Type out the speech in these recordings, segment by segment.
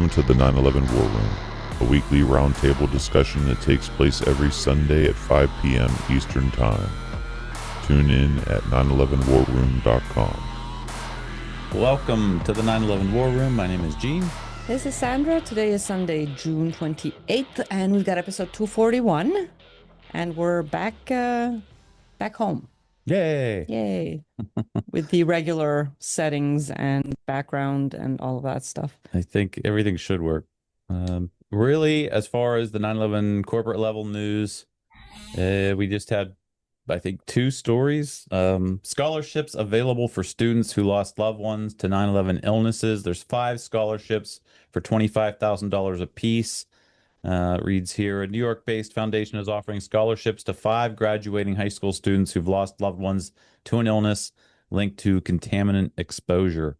Welcome to the 9/11 War Room, a weekly roundtable discussion that takes place every Sunday at 5 p.m. Eastern Time. Tune in at 911warroom.com. Welcome to the 9/11 War Room. My name is Gene. This is Sandra. Today is Sunday, June 28th, and we've got episode 241, and we're back home. Yay! Yay! With the regular settings and background and all of that stuff. I think everything should work. Really, as far as the 9/11 corporate level news, we just had, I think, two stories. Scholarships available for students who lost loved ones to 9/11 illnesses. There's 5 scholarships for $25,000 apiece. Reads here, a New York-based foundation is offering scholarships to 5 graduating high school students who've lost loved ones to an illness linked to contaminant exposure.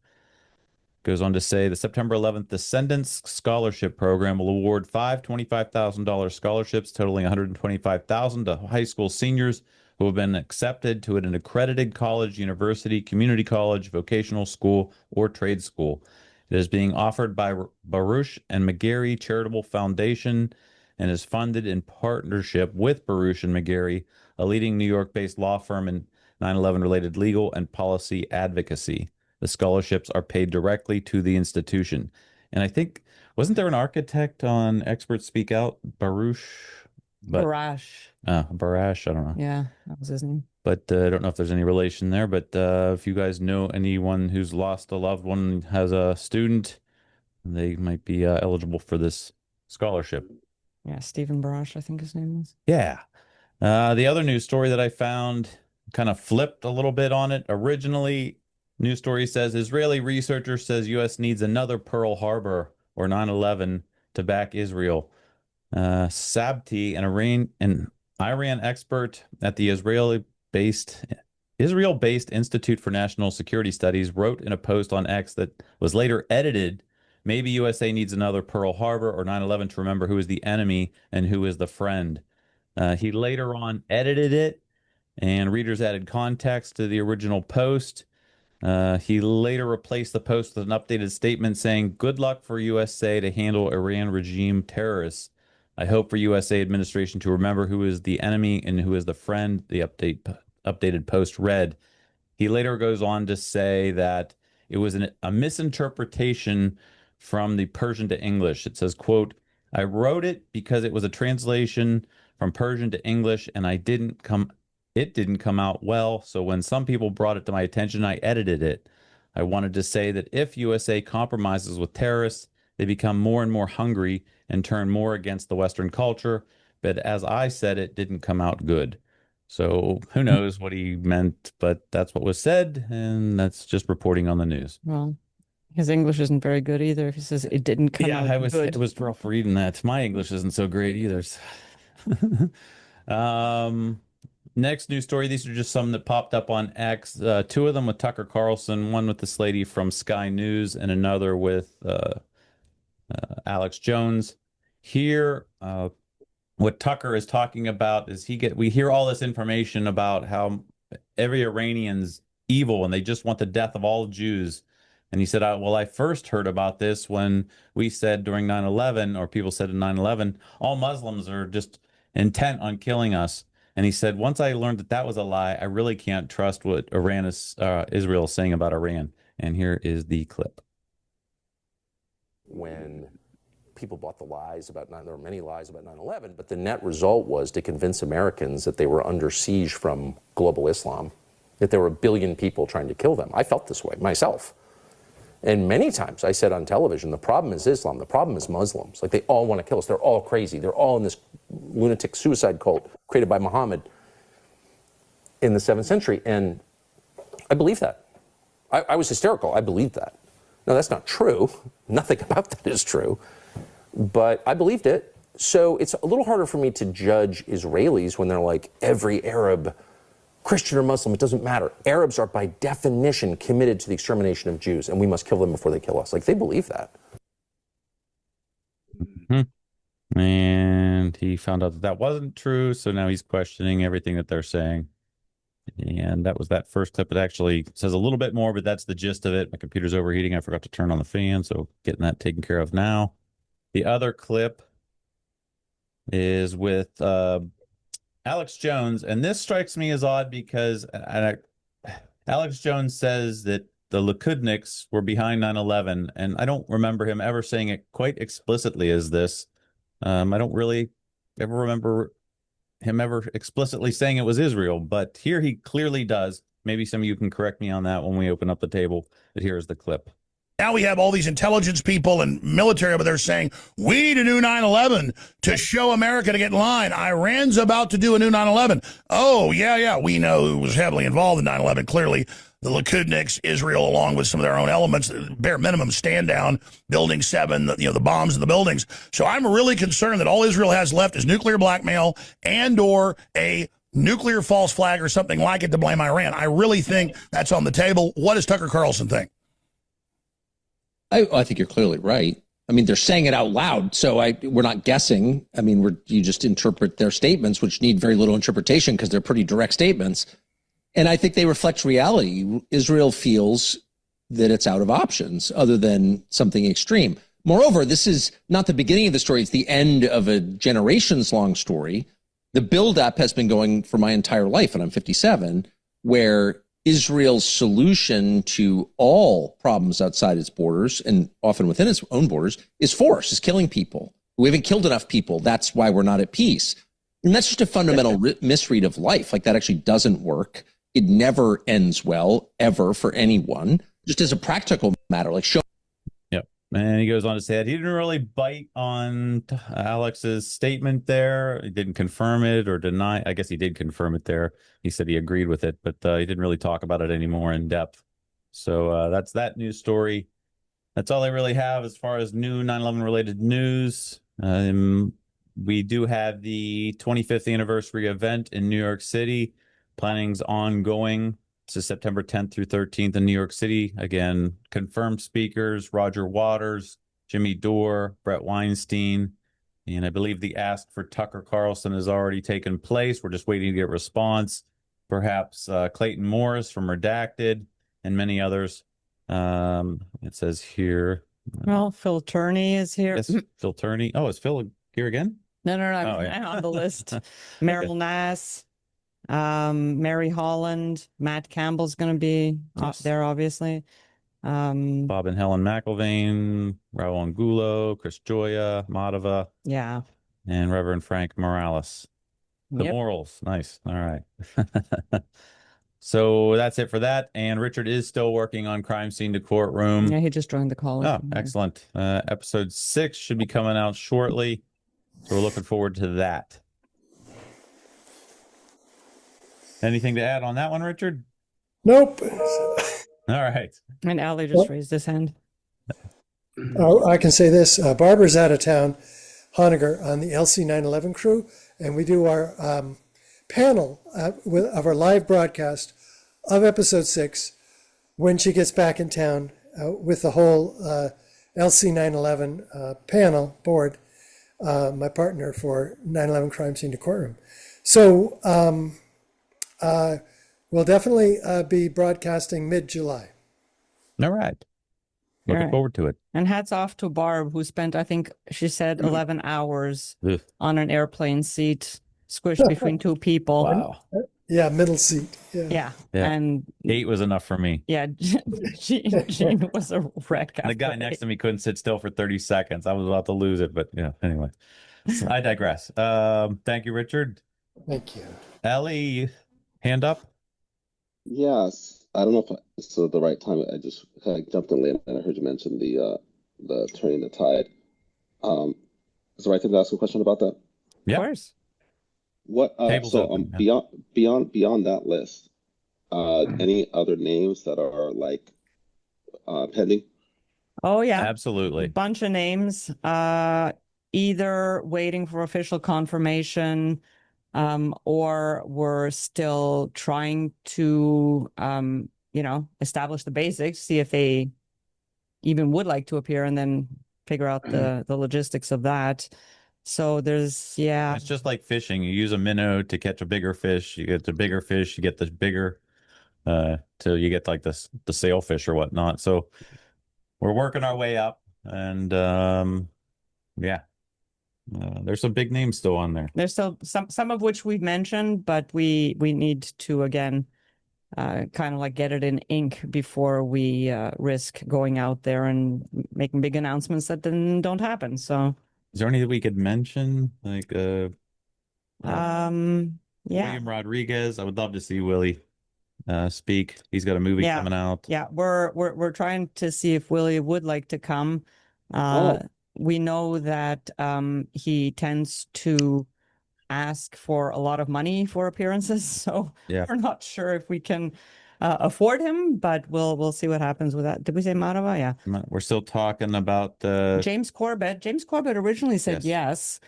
Goes on to say the September 11th Descendants Scholarship Program will award 5 $25,000 scholarships totaling $125,000 to high school seniors who have been accepted to an accredited college, university, community college, vocational school, or trade school. It is being offered by Baruch and McGarry Charitable Foundation and is funded in partnership with Baruch and McGarry, a leading New York-based law firm in 9/11 related legal and policy advocacy. The scholarships are paid directly to the institution. And I think, wasn't there an architect on Experts Speak Out? Baruch? Barash. Barash, I don't know. Yeah, that was his name. But I don't know if there's any relation there. But if you guys know anyone who's lost a loved one, has a student, they might be eligible for this scholarship. Yeah, Stephen Barash, I think his name was. Yeah. The other news story that I found kind of flipped a little bit on it. Originally, news story says Israeli researcher says U.S. needs another Pearl Harbor or 9/11 to back Israel. Sabti, an Iran expert at the Israel-based Institute for National Security Studies, wrote in a post on X that was later edited, maybe USA needs another Pearl Harbor or 9/11 to remember who is the enemy and who is the friend. He later on edited it, and readers added context to the original post. He later replaced the post with an updated statement saying, "Good luck for USA to handle Iran regime terrorists. I hope for USA administration to remember who is the enemy and who is the friend," the updated post read. He later goes on to say that it was a misinterpretation from the Persian to English. It says, quote, "I wrote it because it was a translation from Persian to English and it didn't come out well. So when some people brought it to my attention, I edited it. I wanted to say that if USA compromises with terrorists, they become more and more hungry and turn more against the Western culture. But as I said, it didn't come out good." So who knows what he meant, but that's what was said, and that's just reporting on the news. Well, his English isn't very good either. If he says it didn't come out good. It was rough reading that. My English isn't so great either. Next news story. These are just some that popped up on X. 2 of them with Tucker Carlson, one with this lady from Sky News, and another with Alex Jones. Here, what Tucker is talking about is we hear all this information about how every Iranian's evil and they just want the death of all Jews. And he said, well, I first heard about this when we said during 9/11, or people said in 9/11, all Muslims are just intent on killing us. And he said, once I learned that was a lie, I really can't trust what Israel is saying about Iran. And here is the clip. When people bought the lies about there were many lies about 9/11, but the net result was to convince Americans that they were under siege from global Islam, that there were 1 billion people trying to kill them. I felt this way myself. And many times I said on television, the problem is Islam, the problem is Muslims. Like, they all want to kill us. They're all crazy. They're all in this lunatic suicide cult created by Muhammad in the 7th century. And I believed that. I was hysterical. I believed that. Now, that's not true. Nothing about that is true. But I believed it. So it's a little harder for me to judge Israelis when they're like, every Arab, Christian or Muslim, it doesn't matter. Arabs are by definition committed to the extermination of Jews, and we must kill them before they kill us. Like, they believe that. Mm-hmm. And he found out that wasn't true, so now he's questioning everything that they're saying. And that was that first clip. It actually says a little bit more, but that's the gist of it. My computer's overheating. I forgot to turn on the fan, so getting that taken care of now. The other clip is with Alex Jones, and this strikes me as odd because Alex Jones says that the Likudniks were behind 9/11, and I don't remember him ever saying it quite explicitly as this. I don't really ever remember him ever explicitly saying it was Israel, but here he clearly does. Maybe some of you can correct me on that when we open up the table, but here's the clip. Now we have all these intelligence people and military over there saying, we need a new 9/11 to show America to get in line. Iran's about to do a new 9/11. Oh, yeah, we know who was heavily involved in 9/11. Clearly, the Likudniks, Israel, along with some of their own elements, bare minimum stand down, Building 7, the bombs in the buildings. So I'm really concerned that all Israel has left is nuclear blackmail and or a nuclear false flag or something like it to blame Iran. I really think that's on the table. What does Tucker Carlson think? I think you're clearly right. I mean, they're saying it out loud, so we're not guessing. I mean, you just interpret their statements, which need very little interpretation because they're pretty direct statements. And I think they reflect reality. Israel feels that it's out of options other than something extreme. Moreover, this is not the beginning of the story. It's the end of a generations-long story. The buildup has been going for my entire life, and I'm 57, where Israel's solution to all problems outside its borders and often within its own borders is force, is killing people. We haven't killed enough people. That's why we're not at peace. And that's just a fundamental misread of life. Like, that actually doesn't work. It never ends well, ever, for anyone. Just as a practical matter, like show. Yep. And he goes on to say that he didn't really bite on Alex's statement there. He didn't confirm it or deny. I guess he did confirm it there. He said he agreed with it, but he didn't really talk about it anymore in depth. So that's that news story. That's all I really have as far as new 9/11 related news. We do have the 25th anniversary event in New York City. Planning's ongoing. This is September 10th through 13th in New York City. Again, confirmed speakers, Roger Waters, Jimmy Dore, Brett Weinstein. And I believe the ask for Tucker Carlson has already taken place. We're just waiting to get response. Perhaps Clayton Morris from Redacted and many others. It says here. Well, Phil Turney is here. Yes, Phil Turney. Oh, is Phil here again? No, Oh, yeah. I'm on the list. Meryl Nass, Mary Holland, Matt Campbell's going to be Yes. there, obviously. Bob and Helen McIlvaine, Raul Angulo, Chris Joya, Madava, Yeah. and Reverend Frank Morales. The Yep. morals. Nice. All right. So that's it for that. And Richard is still working on Crime Scene to Courtroom. Yeah, he just joined the call. Oh, excellent. Episode 6 should be coming out shortly. So we're looking forward to that. Anything to add on that one, Richard? Nope. All right. And Ali just raised his hand. I can say this. Barbara's out of town, Honegger, on the LC 911 crew, and we do our panel of our live broadcast of episode 6 when she gets back in town with the whole LC 911 panel board, my partner for 9/11 Crime Scene to Courtroom. So we'll definitely be broadcasting mid-July. All right. Looking right. forward to it. And hats off to Barb, who spent, I think she said, 11 hours Ugh. on an airplane seat, squished between two people. Wow. Yeah, middle seat. Yeah. Yeah. And 8 was enough for me. yeah, Gene was a wreck. The guy after next to me couldn't sit still for 30 seconds. I was about to lose it, but yeah, anyway. I digress. Thank you, Richard. Thank you. Ellie, hand up. Yes, I don't know if this is the right time. I just jumped in late and I heard you mention the turning the tide. Is the right time to ask a question about that? Yeah. Of course. What Table's open, yeah. beyond that list, any other names that are like pending? Oh, yeah. Absolutely. Bunch of names, either waiting for official confirmation, or we're still trying to, establish the basics, see if they even would like to appear, and then figure out the logistics of that. So there's, yeah. It's just like fishing. You use a minnow to catch a bigger fish. You get the bigger fish, you get the bigger, till you get like the sailfish or whatnot. So we're working our way up, and Yeah. There's some big names still on there. There's still some of which we've mentioned, but we need to again kind of like get it in ink before we risk going out there and making big announcements that then don't happen. So Is there any that we could mention? Like yeah. William Rodriguez. I would love to see Willie speak. He's got a movie Yeah. coming out. Yeah, we're trying to see if Willie would like to come. Oh. We know that he tends to ask for a lot of money for appearances, so Yeah. we're not sure if we can afford him, but we'll see what happens with that. Did we say Marava? Yeah. We're still talking about James Corbett. James Corbett originally said yes.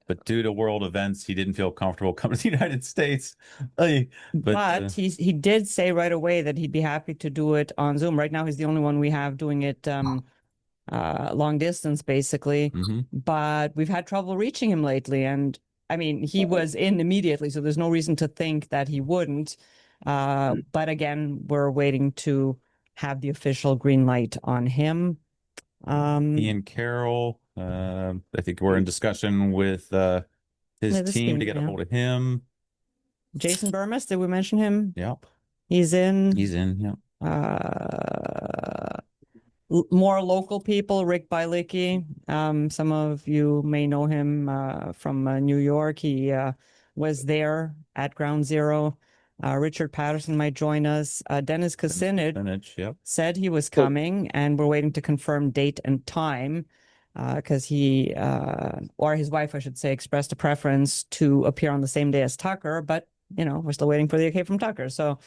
But due to world events, he didn't feel comfortable coming to the United States. But he did say right away that he'd be happy to do it on Zoom. Right now, he's the only one we have doing it long distance, basically. But we've had trouble reaching him lately. And I mean, he was in immediately, so there's no reason to think that he wouldn't. But again, we're waiting to have the official green light on him. Ian Carroll, I think we're in discussion with his team to get a hold of him. Jason Burmis, did we mention him? Yep. He's in. Yep. More local people, Rick Bielicki. Some of you may know him from New York. He was there at Ground Zero. Richard Patterson might join us. Dennis Kucinich said he was coming, and we're waiting to confirm date and time because he, or his wife, I should say, expressed a preference to appear on the same day as Tucker, but, you know, we're still waiting for the okay from Tucker. So,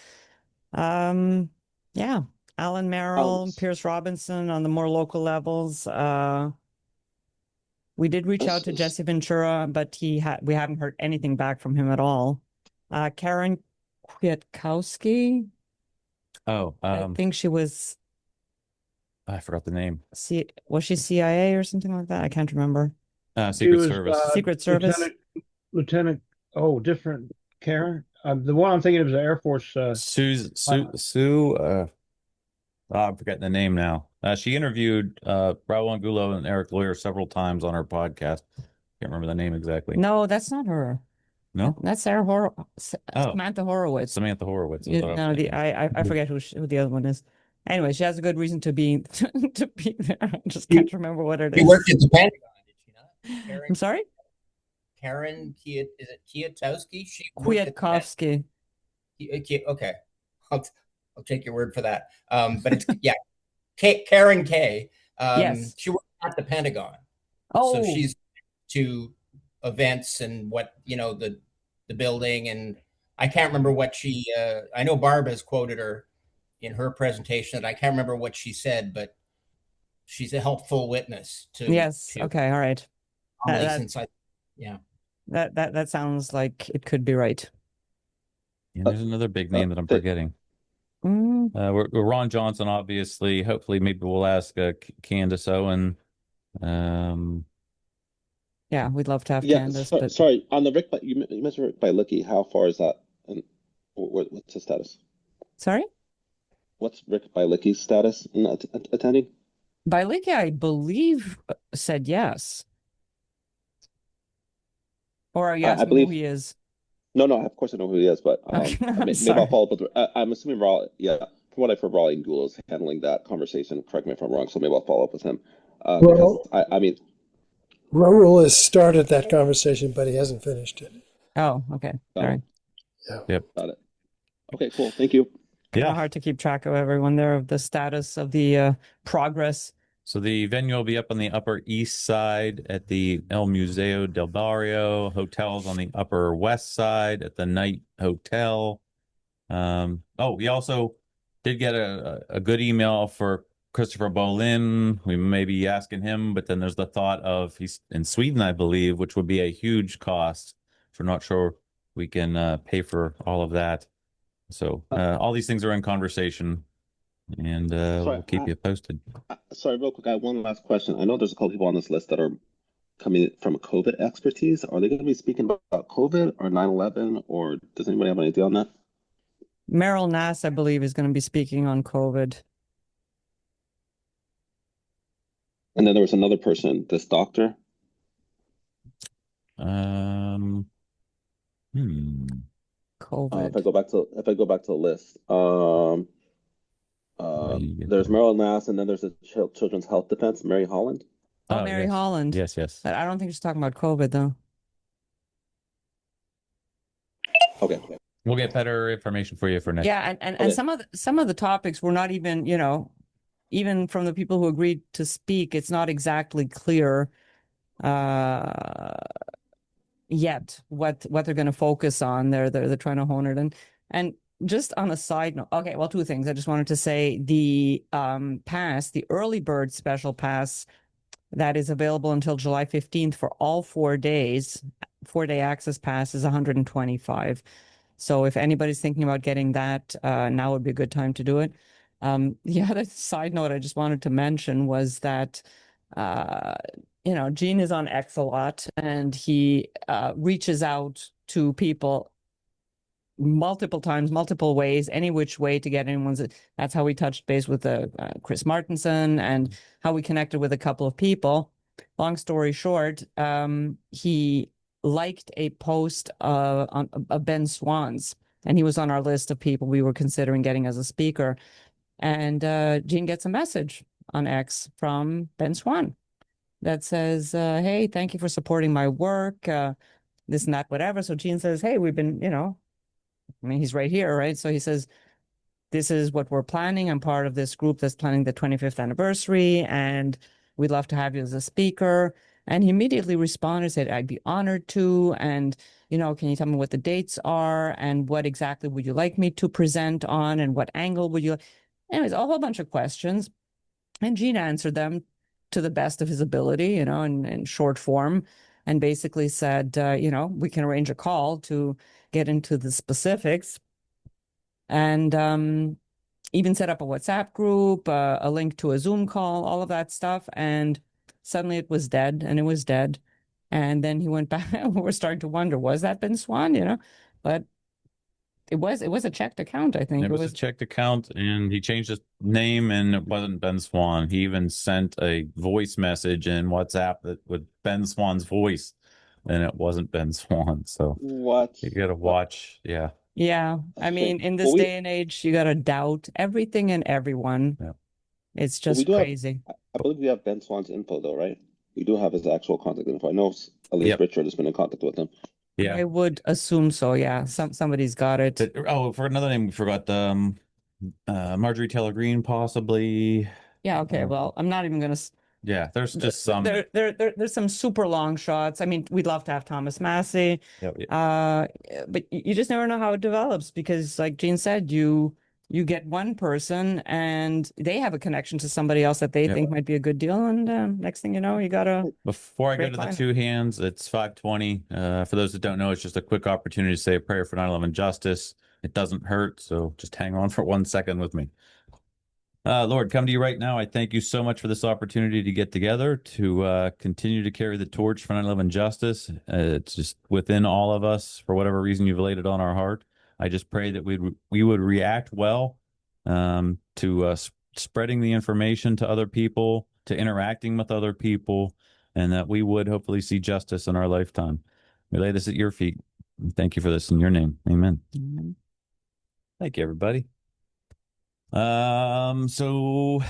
yeah. Alan Merrill, Pierce Robinson on the more local levels. We did reach out to Jesse Ventura, but we haven't heard anything back from him at all. Karen Kwiatkowski. I think she was. I forgot the name. Was she CIA or something like that? I can't remember. Secret Service. Secret Service. Lieutenant. Oh, different Karen. The one I'm thinking of is the Air Force. Sue. I'm forgetting the name now. She interviewed Raul Angulo and Eric Lawyer several times on her podcast. Can't remember the name exactly. No, that's not her. No, that's Samantha Horowitz. Samantha Horowitz. No, I forget who the other one is. Anyway, she has a good reason to be there. I just can't remember what it is. She worked at the Pentagon, did she not? I'm sorry? Karen is it Kwiatkowski? Kwiatkowski. Okay. I'll take your word for that. But it's Karen K. Yes. She worked at the Pentagon. Oh, so she's to events and what the building, and I can't remember what she. I know Barb has quoted her in her presentation, and I can't remember what she said, but she's a helpful witness to. Yes. Okay. All right. That sounds like it could be right. Yeah, there's another big name that I'm forgetting. We're Ron Johnson, obviously. Hopefully, maybe we'll ask Candace Owen. Yeah, we'd love to have Candace. Sorry, on the Rick, you mentioned Rick Bielicki. How far is that? And what's his status? Sorry? What's Rick Bielicki's status in attending? Bielicki, I believe, said yes. Or are you asking who he is? No, of course I know who he is, but maybe I'll follow up with. I'm assuming from what I've heard, Raul Angulo is handling that conversation. Correct me if I'm wrong, so maybe I'll follow up with him. Because Raul has started that conversation, but he hasn't finished it. Oh, okay. All right. Yeah. Yep. Got it. Okay, cool. Thank you. Kind of hard to keep track of everyone there, of the status of the progress. So the venue will be up on the Upper East Side at the El Museo del Barrio. Hotels on the Upper West Side at the Knight Hotel. We also did get a good email for Christopher Bolin. We may be asking him, but then there's the thought of he's in Sweden, I believe, which would be a huge cost. So we're not sure we can pay for all of that. So all these things are in conversation. And we'll keep you posted. Sorry, real quick. I have one last question. I know there's a couple people on this list that are coming from COVID expertise. Are they going to be speaking about COVID or 9/11, or does anybody have any idea on that? Meryl Nass, I believe, is going to be speaking on COVID. And then there was another person, this doctor. Um, COVID. If I go back to the list, where do you get there's there? Meryl Nass, and then there's the Children's Health Defense, Mary Holland. Oh, Oh, Mary yes. Holland. Yes, yes. But I don't think she's talking about COVID though. Okay. We'll get better information for you for next. Yeah, and Okay. some of the topics were not even, even from the people who agreed to speak, it's not exactly clear yet what they're going to focus on. They're trying to hone it. And just on a side note, okay, well, two things. I just wanted to say the pass, the early bird special pass that is available until July 15th for all 4 days, 4-day access pass is 125. So if anybody's thinking about getting that, now would be a good time to do it. The other side note I just wanted to mention was that, Gene is on X a lot, and he reaches out to people multiple times, multiple ways, any which way to get anyone's. That's how we touched base with Chris Martenson, and how we connected with a couple of people. Long story short, he liked a post on Ben Swann's, and he was on our list of people we were considering getting as a speaker. And Gene gets a message on X from Ben Swann that says, hey, thank you for supporting my work, this and that, whatever. So Gene says, hey, we've been, he's right here, right? So he says, this is what we're planning. I'm part of this group that's planning the 25th anniversary, and we'd love to have you as a speaker. And he immediately responded, said, I'd be honored to. And, can you tell me what the dates are, and what exactly would you like me to present on, and what angle would you? Anyways, a whole bunch of questions. And Gene answered them to the best of his ability, in short form, and basically said, we can arrange a call to get into the specifics. And even set up a WhatsApp group, a link to a Zoom call, all of that stuff. And suddenly it was dead, and it was dead. And then he went back, and we're starting to wonder, was that Ben Swann, But it was a checked account, I think. It was a checked account, and he changed his name, and it wasn't Ben Swann. He even sent a voice message in WhatsApp with Ben Swann's voice, and it wasn't Ben Swann. So What? you got to watch. Yeah. Yeah. I mean, in this day and age, you got to doubt everything and everyone. Yeah. It's But we just do have- crazy. I believe we have Ben Swann's info, though, right? We do have his actual contact info. I know at least Yep. Richard has been in contact with him. Yeah. I would assume so. Yeah. Somebody's got it. For another name, we forgot Marjorie Taylor Greene, possibly. Yeah. Okay. Well, I'm not even going to. Yeah, there's just some. There's some super long shots. I mean, we'd love to have Thomas Massey. Yep. But you just never know how it develops, because, like Gene said, you get one person and they have a connection to somebody else that they Yep. think might be a good deal, and next thing you know, you gotta. Before I go Great to the line. two hands, it's 5:20. For those that don't know, it's just a quick opportunity to say a prayer for 9/11 justice. It doesn't hurt, so just hang on for 1 second with me. Lord, come to you right now. I thank you so much for this opportunity to get together, to continue to carry the torch for 9/11 justice. It's just within all of us. For whatever reason, you've laid it on our heart. I just pray that we would react well to spreading the information to other people, to interacting with other people, and that we would hopefully see justice in our lifetime. We lay this at your feet. Thank you for this in your name. Amen. Mhm. Thank you, everybody. So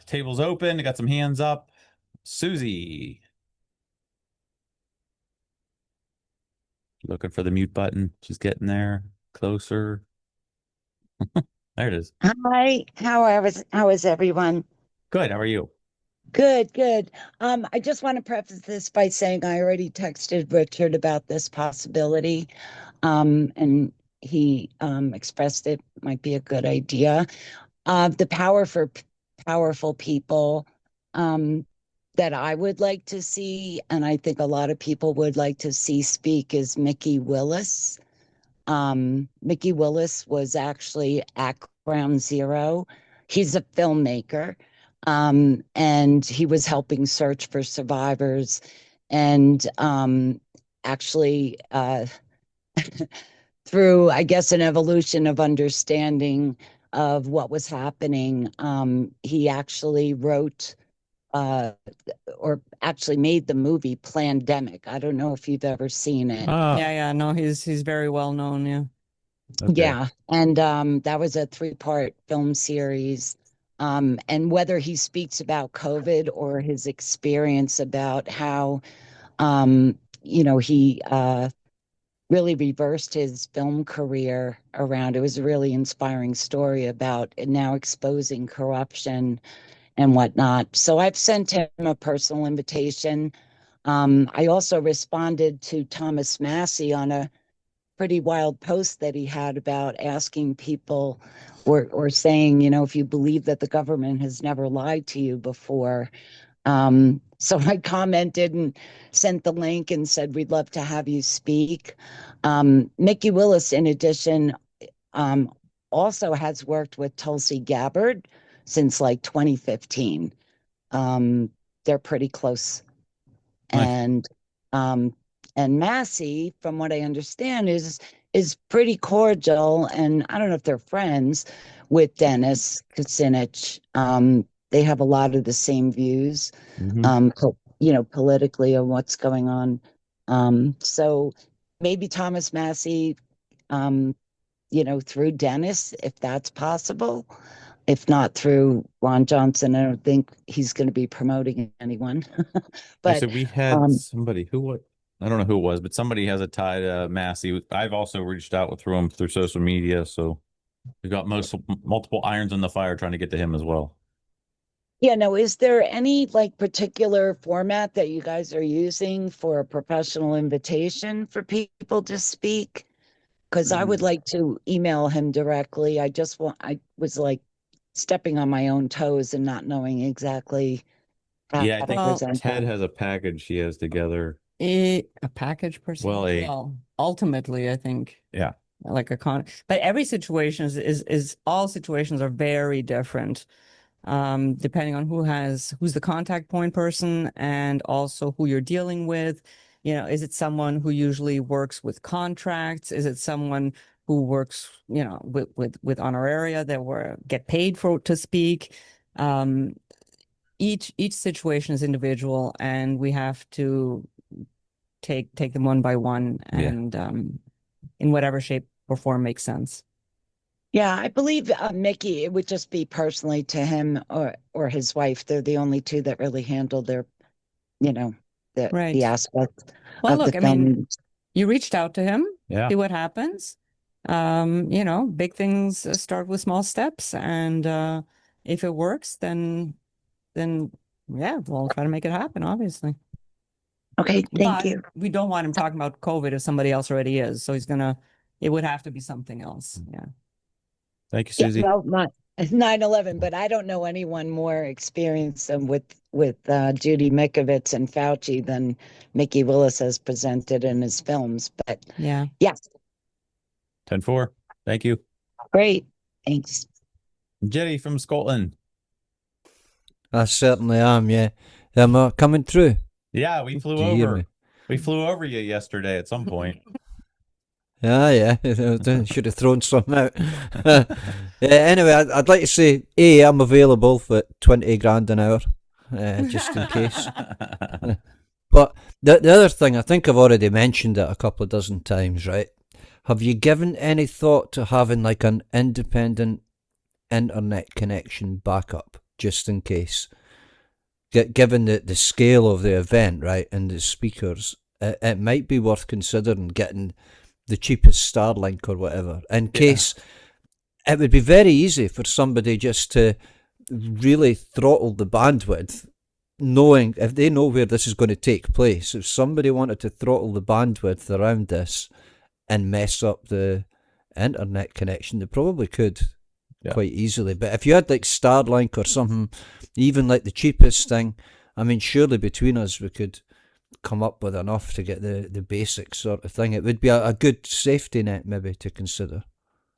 table's open. I got some hands up. Susie. Looking for the mute button. She's getting there. Closer. There it is. Hi, how is everyone? Good. How are you? Good, good. I just want to preface this by saying I already texted Richard about this possibility, and he expressed it might be a good idea. The power for powerful people that I would like to see, and I think a lot of people would like to see speak, is Mickey Willis. Mickey Willis was actually at Ground Zero. He's a filmmaker, and he was helping search for survivors, and actually through, I guess, an evolution of understanding of what was happening, he actually wrote or actually made the movie Plandemic. I don't know if you've ever seen it. Yeah, no, he's very well known. Yeah. Okay. Yeah, and that was a 3-part film series. And whether he speaks about COVID or his experience about how, he really reversed his film career around. It was a really inspiring story about now exposing corruption and whatnot. So I've sent him a personal invitation. I also responded to Thomas Massey on a pretty wild post that he had about asking people or saying, if you believe that the government has never lied to you before. So I commented and sent the link and said, we'd love to have you speak. Mickey Willis, in addition, also has worked with Tulsi Gabbard since like 2015. They're pretty close. Nice. And Massey, from what I understand, is pretty cordial, and I don't know if they're friends with Dennis Kucinich. They have a lot of the same views, politically on what's going on. So maybe Thomas Massey, through Dennis, if that's possible. If not through Ron Johnson, I don't think he's going to be promoting anyone. But So we had somebody I don't know who it was, but somebody has a tie to Massey. I've also reached out through him through social media, so we've got multiple irons in the fire trying to get to him as well. Yeah, no, is there any particular format that you guys are using for a professional invitation for people to speak? Because I would like to email him directly. I was stepping on my own toes and not knowing exactly how Yeah, I to think present Ted that. has a package he has together. A package per se. Well, ultimately, I think. Yeah. Like but every situation is all situations are very different, depending on who's the contact point person and also who you're dealing with. Is it someone who usually works with contracts? Is it someone who works, with honoraria that get paid to speak? Each situation is individual, and we have to take them one by one, and in whatever shape or form makes sense. Yeah, I believe Mickey, it would just be personally to him or his wife. They're the only two that really handle their, the aspect Well, of look, the I film. mean, you reached out to him. Yeah. See what happens. Big things start with small steps, and if it works, then yeah, we'll try to make it happen, obviously. Okay, thank But you. we don't want him talking about COVID if somebody else already is. So it would have to be something else. Yeah. Thank you, Yeah, Susie. well, not 9/11, but I don't know anyone more experienced with Judy Mikovits and Fauci than Mickey Willis has presented in his films. But yeah. 10-4. Thank you. Great. Thanks. Jerry from Scotland. I certainly am, yeah. Am I coming through? Yeah, we flew Do you hear over. me? We flew over you yesterday at some point. Yeah. Should have thrown some out. Anyway, I'd like to say, I'm available for 20 grand an hour, just in case. But the other thing, I think I've already mentioned it a couple of dozen times, right? Have you given any thought to having like an independent internet connection backup, just in case? Given the scale of the event, right, and the speakers, it might be worth considering getting the cheapest Starlink or whatever, in case. It would be very easy for somebody just to really throttle the bandwidth, knowing if they know where this is going to take place. If somebody wanted to throttle the bandwidth around this and mess up the internet connection, they probably could quite easily. But if you had like Starlink or something, even like the cheapest thing, I mean, surely between us we could come up with enough to get the basic sort of thing. It would be a good safety net maybe to consider.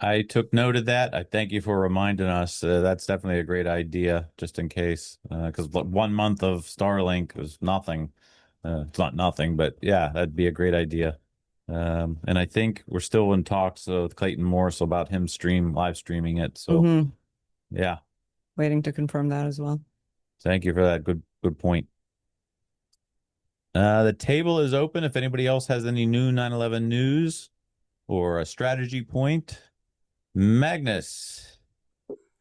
I took note of that. I thank you for reminding us. That's definitely a great idea, just in case, because 1 month of Starlink is nothing. It's not nothing, but yeah, that'd be a great idea. And I think we're still in talks with Clayton Morse about him live streaming it. So yeah, waiting to confirm that as well. Thank you for that. Good Good point. The table is open. If anybody else has any new 9/11 news or a strategy point, Magnus.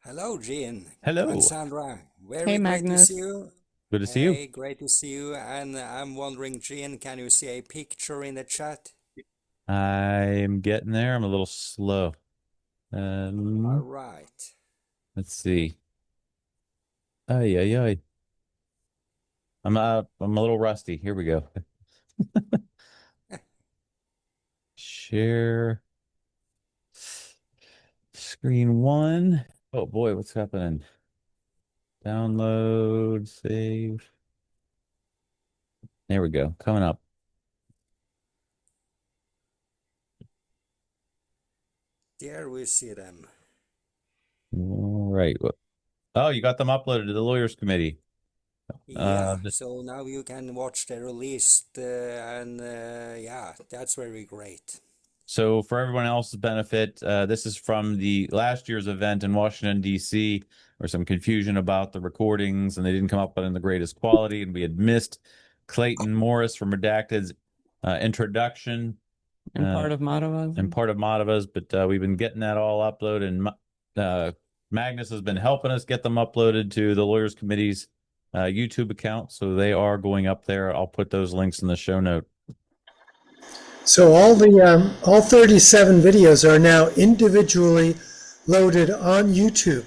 Hello, Gene. Hello. And Sandra. Very Hey, great Magnus. to see you. Good to see you. Hey, great to see you. And I'm wondering, Gene, can you see a picture in the chat? I'm getting there. I'm a little slow. All right. Let's see. Ay, ay, ay. I'm a little rusty. Here we go. Share screen 1. Oh boy, what's happening? Download, save. There we go. Coming up. There we see them. All right. Oh, you got them uploaded to the Lawyers Committee. Yeah, so now you can watch the release, and yeah, that's very great. So for everyone else's benefit, this is from the last year's event in Washington, D.C., where some confusion about the recordings and they didn't come up in the greatest quality. And we had missed Clayton Morris from Redacted's introduction. And part of Madhava's. And part of Madhava's, but we've been getting that all uploaded. And Magnus has been helping us get them uploaded to the Lawyers Committee's YouTube account. So they are going up there. I'll put those links in the show note. So all 37 videos are now individually loaded on YouTube.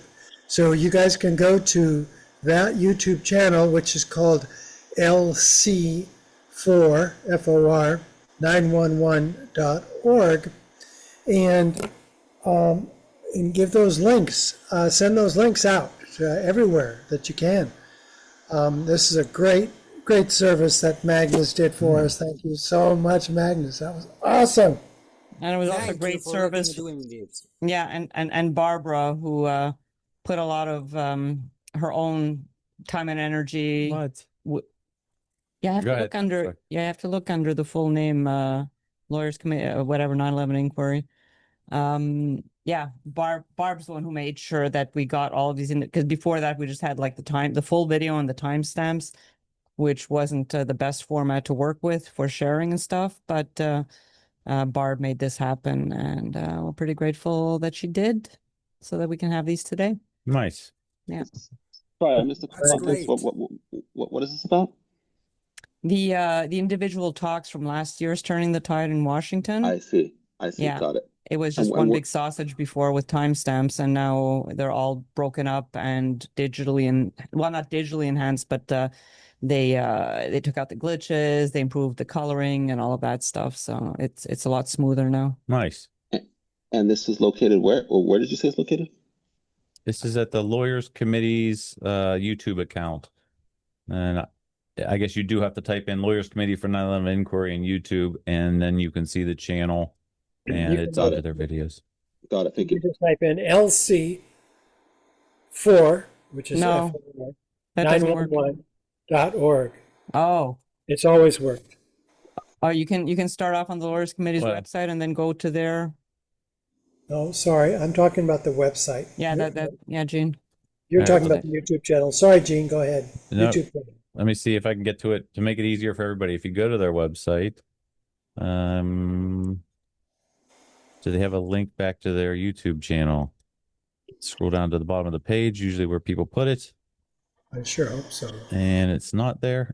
So you guys can go to that YouTube channel, which is called LC4 FOR 911.org, and give those links. Send those links out everywhere that you can. This is a great service that Magnus did for us. Thank you so much, Magnus. That was awesome. And it was also a Thank you great for service. doing this. Yeah, and Barbara, who put a lot of her own time and energy. Yeah, I have Go to ahead. look under. Sorry. Yeah, I have to look under the full name, Lawyers Committee, whatever 9/11 inquiry. Yeah, Barb's the one who made sure that we got all of these in, because before that we just had like the full video and the timestamps, which wasn't the best format to work with for sharing and stuff. But Barb made this happen, and we're pretty grateful that she did, so that we can have these today. Nice. Yeah. Sorry, I missed the That's context. great. What is this about? The individual talks from last year's Turning the Tide in Washington. I see. Yeah. Got it. It was just And one what- big sausage before with timestamps, and now they're all broken up and digitally, and well, not digitally enhanced, but they took out the glitches, they improved the coloring and all of that stuff. So it's a lot smoother now. Nice. And this is located where? Or where did you say it's located? This is at the Lawyers Committee's YouTube account. And I guess you do have to type in Lawyers Committee for 9/11 Inquiry in YouTube, and then you can see the channel, and You it's can- under their videos. Got it. Thank You you. just type in LC4, which is No, that doesn't work. 911.org. Oh, It's always worked. you can start off on the Lawyers Committee's Well- website and then go to their No, sorry, I'm talking about the website. yeah, Gene. You're All right, talking well, about the YouTube channel. Sorry, Gene, go ahead. No. YouTube channel. Let me see if I can get to it to make it easier for everybody. If you go to their website, do they have a link back to their YouTube channel? Scroll down to the bottom of the page, usually where people put it, I sure hope so. and it's not there.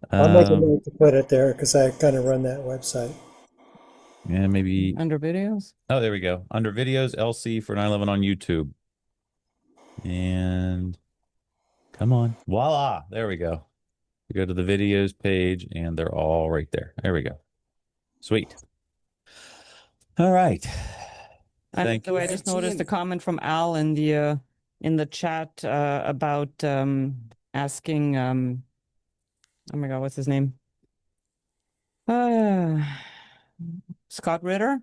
I'll make a note to put it there because I kind of run that website. Yeah, maybe. Under videos. Oh, there we go. Under videos, LC for 9/11 on YouTube. And come on. Voila. There we go. You go to the videos page and they're all right there. There we go. Sweet. All right. And Thank by the way, I you. just noticed a comment from Al in the chat about asking oh my God, what's his name? Scott Ritter.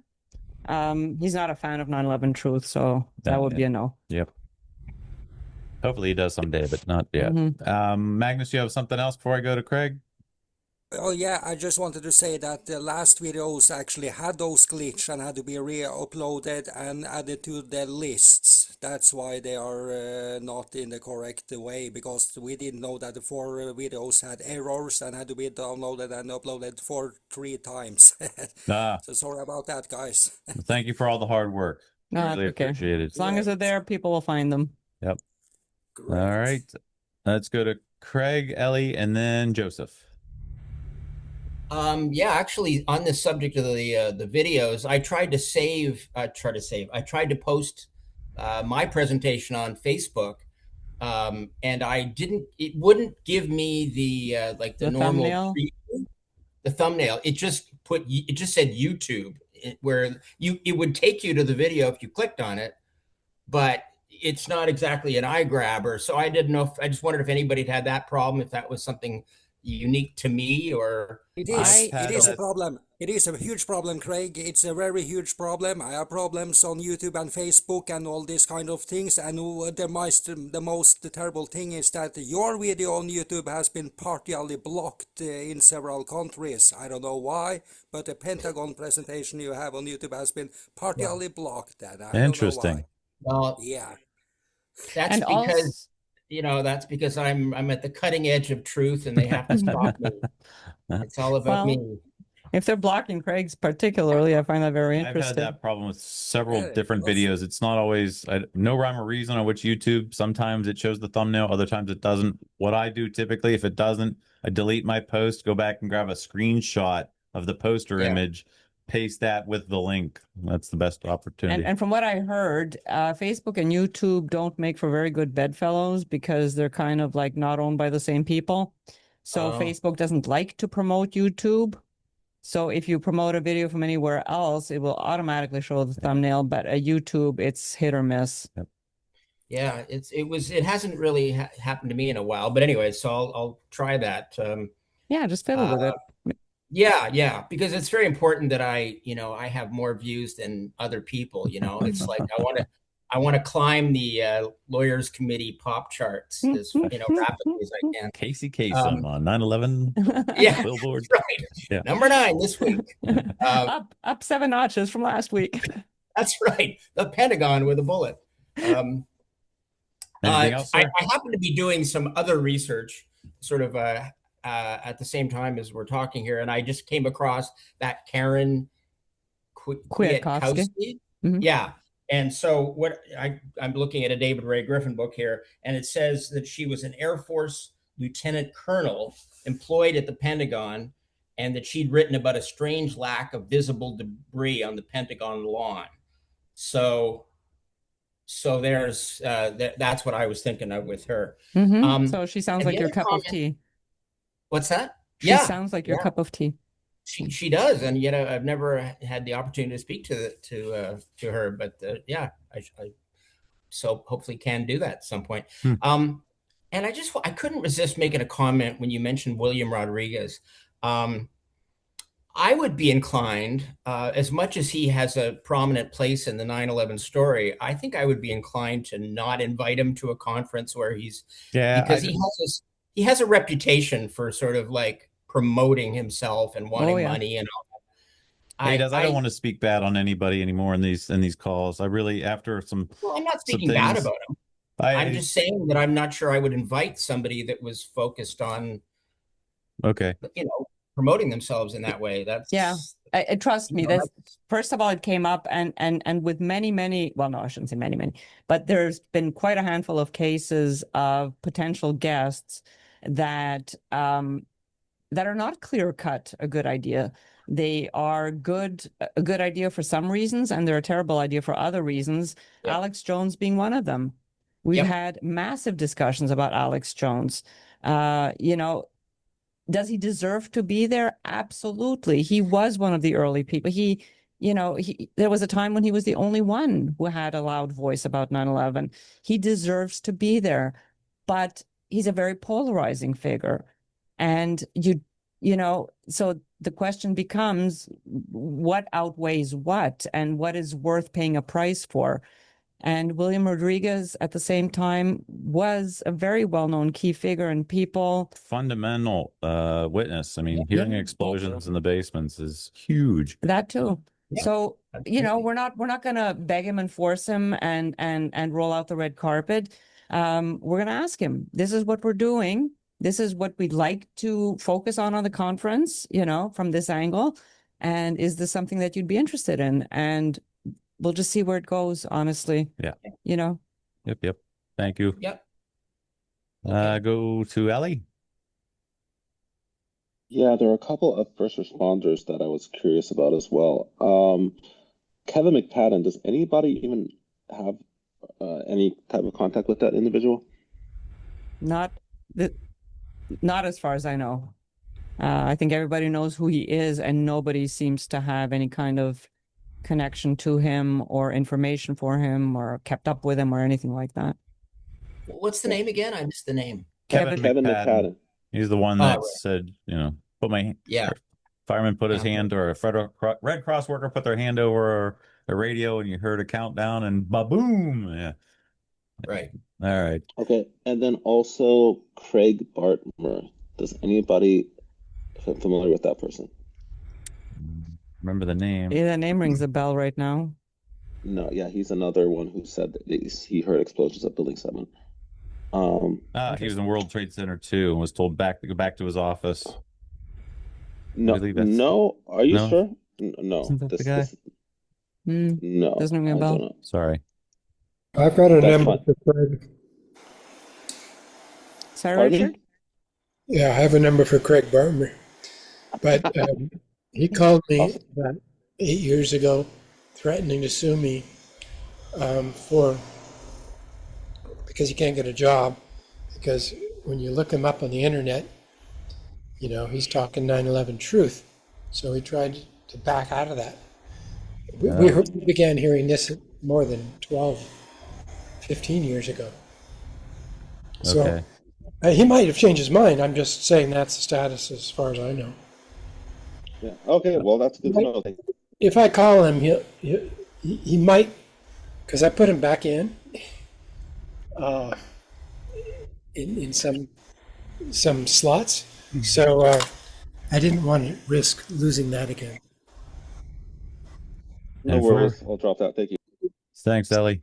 He's not a fan of 9/11 Truth, so that would be a no. Yep. Hopefully he does someday, but not yet. Mhm. Magnus, you have something else before I go to Craig? Oh yeah, I just wanted to say that the last videos actually had those glitch and had to be re-uploaded and added to the lists. That's why they are not in the correct way, because we didn't know that the 4 videos had errors and had to be downloaded and uploaded 3 times. Ah, So sorry about that, guys. thank you for all the hard work. No, Really that's okay. appreciate it. As long as they're there, people will find them. Yep. Great. All right. Let's go to Craig, Ellie, and then Joseph. Yeah, actually, on the subject of the videos, I tried to post my presentation on Facebook, and it wouldn't give me the like the normal thumbnail? the thumbnail. It just said YouTube, where it would take you to the video if you clicked on it, but it's not exactly an eye grabber. So I didn't know I just wondered if anybody had that problem, if that was something unique to me, or It is a problem. It is a huge problem, Craig. It's a very huge problem. I have problems on YouTube and Facebook and all these kind of things. And the most terrible thing is that your video on YouTube has been partially blocked in several countries. I don't know why, but the Pentagon presentation you have on YouTube has been partially blocked. And I Interesting. don't know why. Well, yeah, that's And because that's because I'm at the cutting edge of truth, and they have to stop me. It's all about Well, me. If they're blocking Craig's particularly, I find that very I've had interesting. that problem with several Yeah, different awesome. videos. It's not always no rhyme or reason on which YouTube. Sometimes it shows the thumbnail, other times it doesn't. What I do typically, if it doesn't, I delete my post, go back and grab a screenshot of the poster Yeah. image, paste that with the link. That's the best opportunity. And from what I heard, Facebook and YouTube don't make for very good bedfellows because they're kind of like not owned by the same people. So Oh. Facebook doesn't like to promote YouTube. So if you promote a video from anywhere else, it will automatically show the thumbnail, but at YouTube, it's hit or miss. Yeah, it hasn't really happened to me in a while, but anyway, so I'll try that. Yeah, just fiddle with it. Yeah, because it's very important that I have more views than other people. It's like I want to climb the lawyers committee pop charts as rapidly as I can. Casey Kasem on 9/11 Yeah, billboard. that's right. Yeah. Number 9 this week. Up 7 notches from last week. That's right. The Pentagon with a bullet. Anything else, I sir? happen to be doing some other research, sort of at the same time as we're talking here, and I just came across that Karen Kwiatkowski. Mhm. Yeah. And so I'm looking at a David Ray Griffin book here, and it says that she was an Air Force lieutenant colonel employed at the Pentagon, and that she'd written about a strange lack of visible debris on the Pentagon lawn. So there's that's what I was thinking of with her. Mhm. So she sounds and like the your other cup of comment- tea. What's that? She Yeah, sounds like your yeah. cup of tea. She does, and I've never had the opportunity to speak to her, but yeah, I so hopefully can do that at some point. And I couldn't resist making a comment when you mentioned William Rodriguez. I would be inclined, as much as he has a prominent place in the 9/11 story, I think I would be inclined to not invite him to a conference where because he has a reputation for sort of like promoting himself and wanting money and all that. He does. I don't want to speak bad on anybody anymore in these calls. I really, after some. Well, I'm not speaking bad about him. I'm just saying that I'm not sure I would invite somebody that was focused on, promoting themselves in that way. That's trust me. First of all, it came up and with many, well, no, I shouldn't say many, but there's been quite a handful of cases of potential guests that are not clear cut a good idea. They are a good idea for some reasons, and they're a terrible idea for other reasons. Yep. Alex Jones being one of them. We've had massive discussions about Alex Jones. Does he deserve to be there? Absolutely. He was one of the early people. There was a time when he was the only one who had a loud voice about 9/11. He deserves to be there, but he's a very polarizing figure. And so the question becomes, what outweighs what, and what is worth paying a price for? And William Rodriguez, at the same time, was a very well-known key figure, and people Fundamental witness. I mean, hearing explosions in the basements is huge. that too. Yeah, So, you know, absolutely. we're not gonna beg him and force him and roll out the red carpet. We're gonna ask him, this is what we're doing. This is what we'd like to focus on the conference, you know, from this angle. And is this something that you'd be interested in? And we'll just see where it goes, honestly. Yeah. You know? Yep. Thank you. Yep. Go to Ellie. Yeah, there are a couple of first responders that I was curious about as well. Kevin McPadden, does anybody even have any type of contact with that individual? Not as far as I know. I think everybody knows who he is, and nobody seems to have any kind of connection to him or information for him or kept up with him or anything like that. What's the name again? I missed the name. Kevin McPadden. He's the one that said, you know, fireman put his hand, or a Red Cross worker put their hand over a radio, and you heard a countdown, and ba-boom. Yeah. Right. All right. Okay, and then also Craig Bartmer. Does anybody familiar with that person? Remember the name? Yeah, that name rings a bell right now. No, yeah, he's another one who said that he heard explosions at Building 7. He was in World Trade Center too, and was told to go back to his office. No, are you sure? No, Isn't that the guy? no, Doesn't ring a I bell. don't know. Sorry. I've got a That's number fine. for Craig. Sorry, Pardon me? Richard? Yeah, I have a number for Craig Bartmer. But he called me about 8 years ago, threatening to sue me because he can't get a job. Because when you look him up on the internet, you know, he's talking 9/11 truth. So he tried to back out of that. We began hearing this more than 12, 15 years ago. So Okay. he might have changed his mind. I'm just saying that's the status as far as I know. Yeah. Okay. Well, that's good to know. If I call him, he might, because I put him back in some slots. So I didn't want to risk losing that again. No And for- worries. I'll drop that. Thank you. Thanks, Ellie.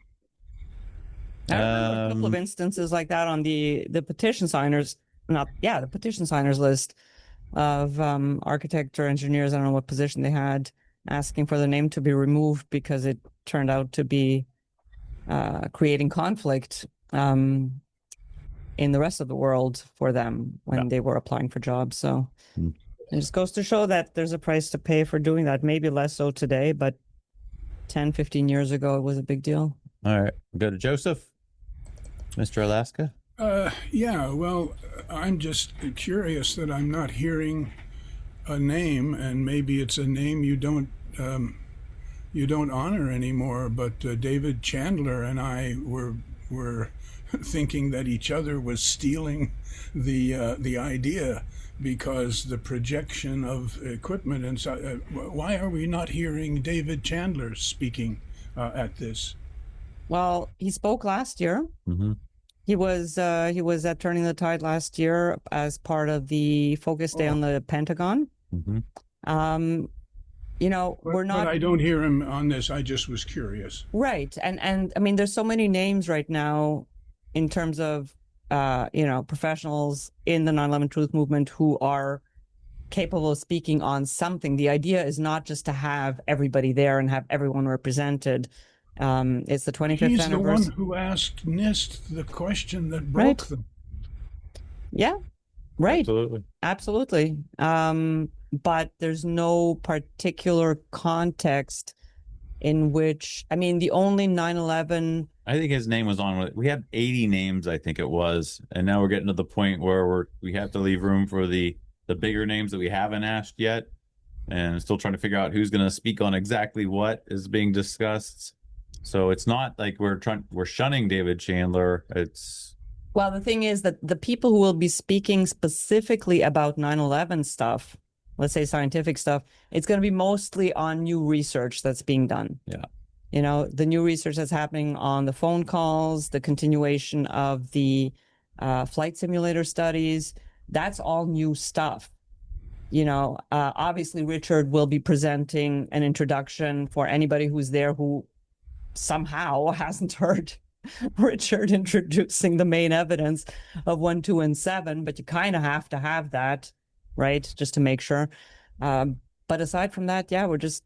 I remember a couple of instances like that on the petition signers, the petition signers list of architect or engineers, I don't know what position they had, asking for the name to be removed because it turned out to be creating conflict in the rest of the world for them when they were applying for jobs. So it just goes to show that there's a price to pay for doing that. Maybe less so today, but 10, 15 years ago, it was a big deal. All right. Go to Joseph. Mr. Alaska. Yeah, well, I'm just curious that I'm not hearing a name, and maybe it's a name you don't honor anymore. But David Chandler and I were thinking that each other was stealing the idea, because the projection of equipment and so. Why are we not hearing David Chandler speaking at this? Well, he spoke last year. Mm-hmm. He was at Turning the Tide last year as part of the Focus Day on the Pentagon. Mm-hmm. You know, we're not. But I don't hear him on this. I just was curious. Right, and I mean, there's so many names right now in terms of professionals in the 9/11 Truth Movement who are capable of speaking on something. The idea is not just to have everybody there and have everyone represented. It's the 25th He's anniversary. the one who asked NIST the question that broke them. Yeah, right. Absolutely. But there's no particular context in which, I mean, the only 9/11. I think his name was on. We had 80 names, I think it was, and now we're getting to the point where we have to leave room for the bigger names that we haven't asked yet, and still trying to figure out who's going to speak on exactly what is being discussed. So it's not like we're shunning David Chandler. Well, the thing is that the people who will be speaking specifically about 9/11 stuff, let's say scientific stuff, it's going to be mostly on new research that's being done. Yeah. You know, the new research that's happening on the phone calls, the continuation of the flight simulator studies, that's all new stuff. You know, obviously Richard will be presenting an introduction for anybody who's there who somehow hasn't heard Richard introducing the main evidence of 1, 2, and 7, but you kind of have to have that, right? Just to make sure. But aside from that, yeah, we're just,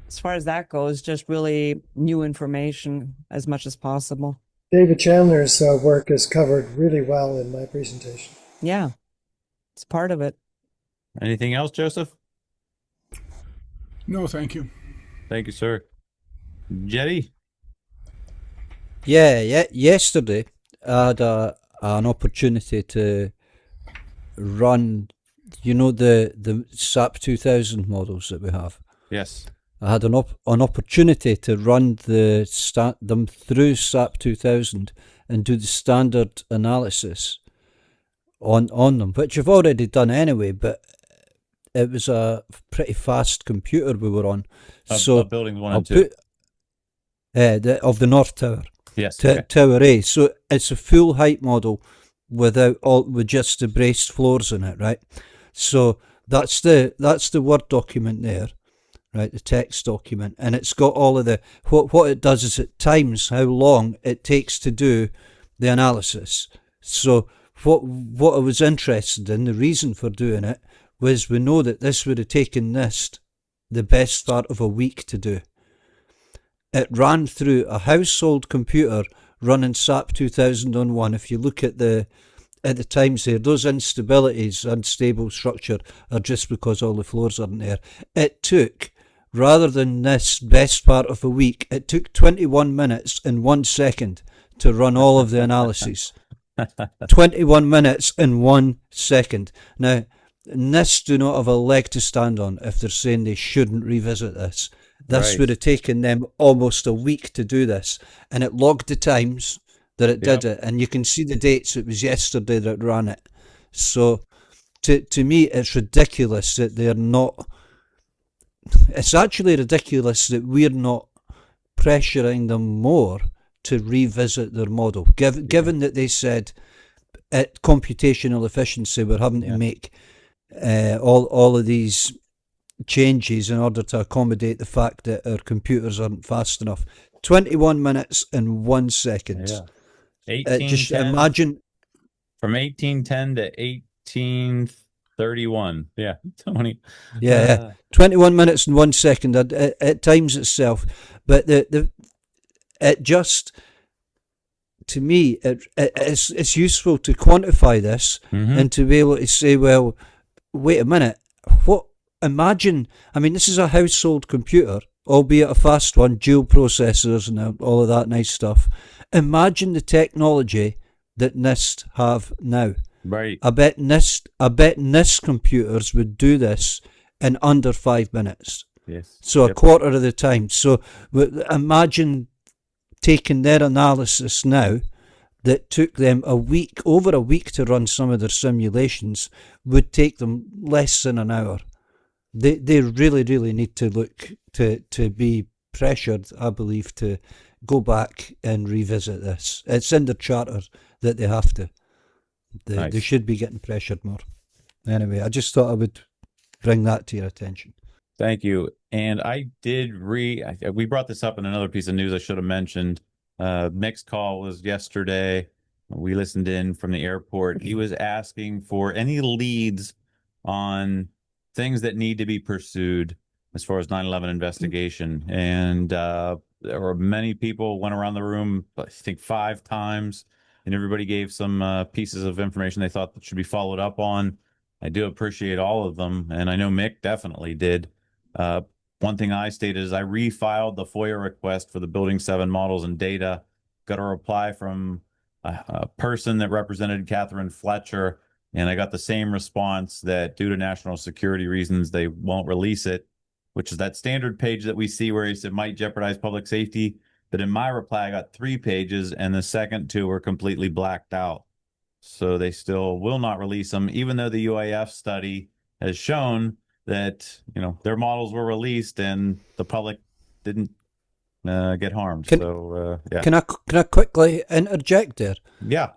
as far as that goes, just really new information as much as possible. David Chandler's work is covered really well in my presentation. Yeah, it's part of it. Anything else, Joseph? No, thank you. Thank you, sir. Jetty? Yeah. Yesterday, I had an opportunity to run, you know, the SAP 2000 models that we have. Yes. I had an opportunity to run them through SAP 2000 and do the standard analysis on them, which I've already done anyway, but it was a pretty fast computer we were on. So buildings 1 and 2. Of the North Tower. Yes. Tower A. So it's a full height model with just the braced floors in it, right? So that's the Word document there, right? The text document, and it's got all of the what it does is it times how long it takes to do the analysis. So what I was interested in, the reason for doing it, was we know that this would have taken NIST the best part of a week to do. It ran through a household computer running SAP 2001. If you look at the times there, those instabilities, unstable structure, are just because all the floors aren't there. It took, rather than this best part of a week, it took 21 minutes and 1 second to run all of the analyses. 21 minutes and 1 second. Now, NIST do not have a leg to stand on if they're saying they shouldn't revisit this. This would have taken them almost a week to do this, and it logged the times that it did it, and you can see the dates. It was yesterday that it ran it. So to me, it's ridiculous that they're not. It's actually ridiculous that we're not pressuring them more to revisit their model, given that they said at computational efficiency we're having to make all of these changes in order to accommodate the fact that our computers aren't fast enough. 21 minutes and 1 second. Yeah. Just imagine. From 1810 to 1831. Yeah. 20. Yeah. 21 minutes and 1 second. It times itself. But it just, to me, it's useful to quantify this and to be able to say, well, wait a minute, imagine, I mean, this is a household computer, albeit a fast one, dual processors and all of that nice stuff. Imagine the technology that NIST have now. Right. I bet NIST computers would do this in under 5 minutes. Yes. So a quarter of the time. So imagine taking their analysis now that took them over a week to run some of their simulations, would take them less than an hour. They really, really need to look to be pressured, I believe, to go back and revisit this. It's in the charter that they have to. They should be getting pressured more. Anyway, I just thought I would bring that to your attention. Thank you. And I did we brought this up in another piece of news I should have mentioned. Mick's call was yesterday. We listened in from the airport. He was asking for any leads on things that need to be pursued as far as 9/11 investigation. And there were many people went around the room, I think 5 times, and everybody gave some pieces of information they thought that should be followed up on. I do appreciate all of them, and I know Mick definitely did. One thing I stated is I refiled the FOIA request for the Building 7 models and data. Got a reply from a person that represented Catherine Fletcher, and I got the same response that due to national security reasons, they won't release it, which is that standard page that we see where he said might jeopardize public safety. But in my reply, I got 3 pages, and the second 2 were completely blacked out. So they still will not release them, even though the UAF study has shown that, their models were released and the public didn't get harmed. Can- So yeah. Can I quickly interject there? Yeah.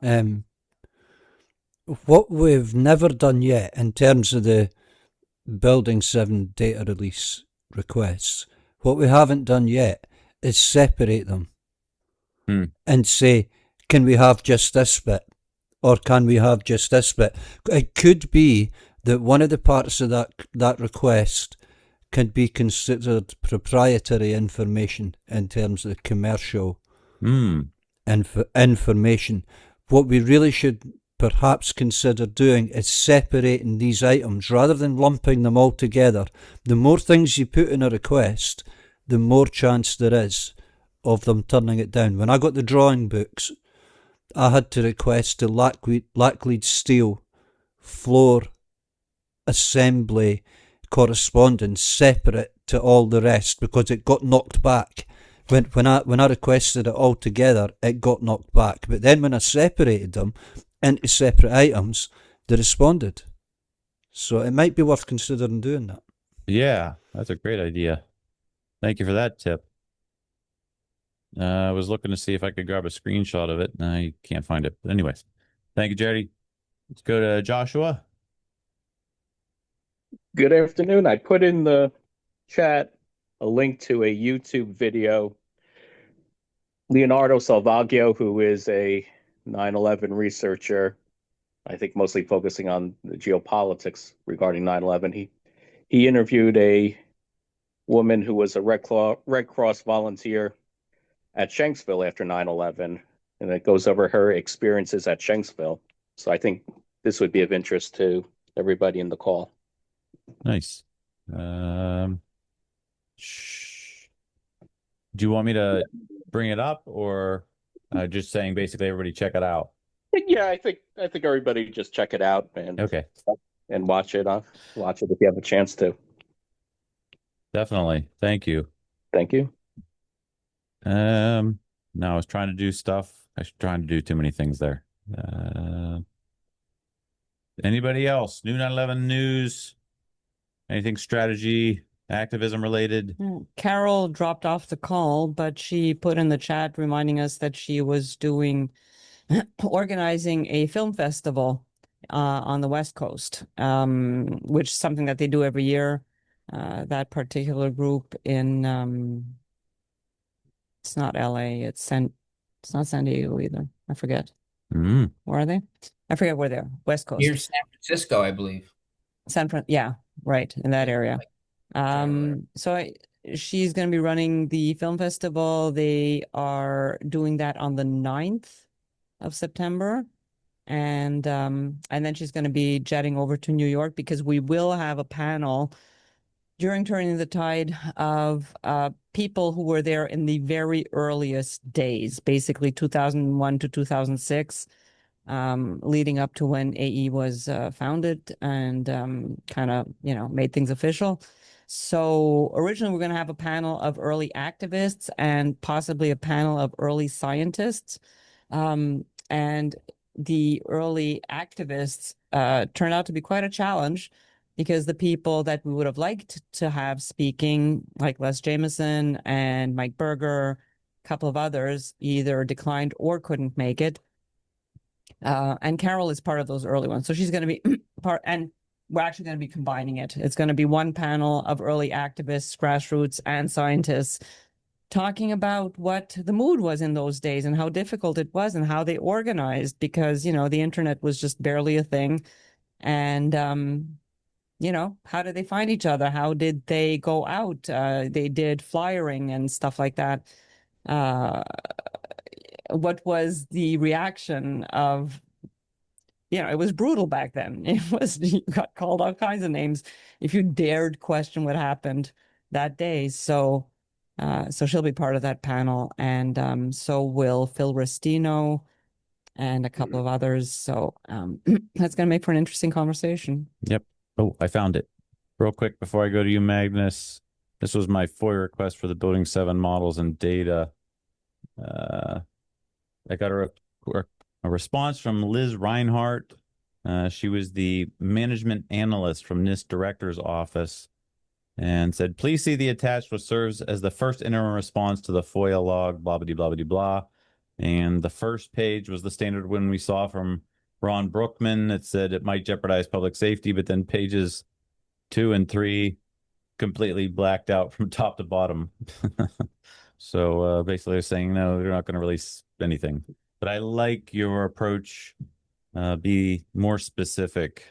What we've never done yet in terms of the Building 7 data release requests, what we haven't done yet is separate them and say, can we have just this bit? Or can we have just this bit? It could be that one of the parts of that request can be considered proprietary information in terms of commercial information. What we really should perhaps consider doing is separating these items rather than lumping them all together. The more things you put in a request, the more chance there is of them turning it down. When I got the drawing books, I had to request the Lacklead steel floor assembly correspondence separate to all the rest because it got knocked back. When I requested it all together, it got knocked back. But then when I separated them into separate items, they responded. So it might be worth considering doing that. Yeah, that's a great idea. Thank you for that tip. I was looking to see if I could grab a screenshot of it. I can't find it. But anyways, thank you, Jerry. Let's go to Joshua. Good afternoon. I put in the chat a link to a YouTube video. Leonardo Salvaggio, who is a 9/11 researcher, I think mostly focusing on the geopolitics regarding 9/11. He interviewed a woman who was a Red Cross volunteer at Shanksville after 9/11, and it goes over her experiences at Shanksville. So I think this would be of interest to everybody in the call. Nice. Do you want me to bring it up, or just saying basically everybody check it out? Yeah, I think everybody just check it out and Okay. and watch it. Watch it if you have a chance to. Definitely. Thank you. Thank you. Now I was trying to do stuff. I was trying to do too many things there. Anybody else? New 9/11 news? Anything strategy, activism related? Carol dropped off the call, but she put in the chat reminding us that she was organizing a film festival on the West Coast, which is something that they do every year. That particular group in it's not LA, it's not San Diego either. I forget. Where are they? I forget where they are. West Coast. Near San Francisco, I believe. Yeah, right, in that area. She's going to be running the film festival. They are doing that on the 9th of September. And then she's going to be jetting over to New York because we will have a panel during Turning the Tide of people who were there in the very earliest days, basically 2001 to 2006. Leading up to when AE was founded and kind of, made things official. So originally we're going to have a panel of early activists and possibly a panel of early scientists. And the early activists turned out to be quite a challenge because the people that we would have liked to have speaking, like Les Jameson and Mike Berger, a couple of others, either declined or couldn't make it. And Carol is part of those early ones. So she's going to be part, and we're actually going to be combining it. It's going to be one panel of early activists, grassroots, and scientists talking about what the mood was in those days and how difficult it was and how they organized because, the internet was just barely a thing. And, how did they find each other? How did they go out? They did flyering and stuff like that. What was the reaction of, it was brutal back then. You got called all kinds of names if you dared question what happened that day. So she'll be part of that panel, and so will Phil Restino and a couple of others. So that's going to make for an interesting conversation. Yep. Oh, I found it. Real quick before I go to you, Magnus. This was my FOIA request for the Building 7 models and data. I got a response from Liz Reinhart. She was the management analyst from NIST Director's Office. and said, please see the attached, which serves as the first interim response to the FOIA log, blah, blah, blah, blah, blah. And the first page was the standard one we saw from Ron Brookman. It said it might jeopardize public safety, but then pages 2 and 3 completely blacked out from top to bottom. So basically they're saying, no, they're not going to release anything. But I like your approach. Be more specific,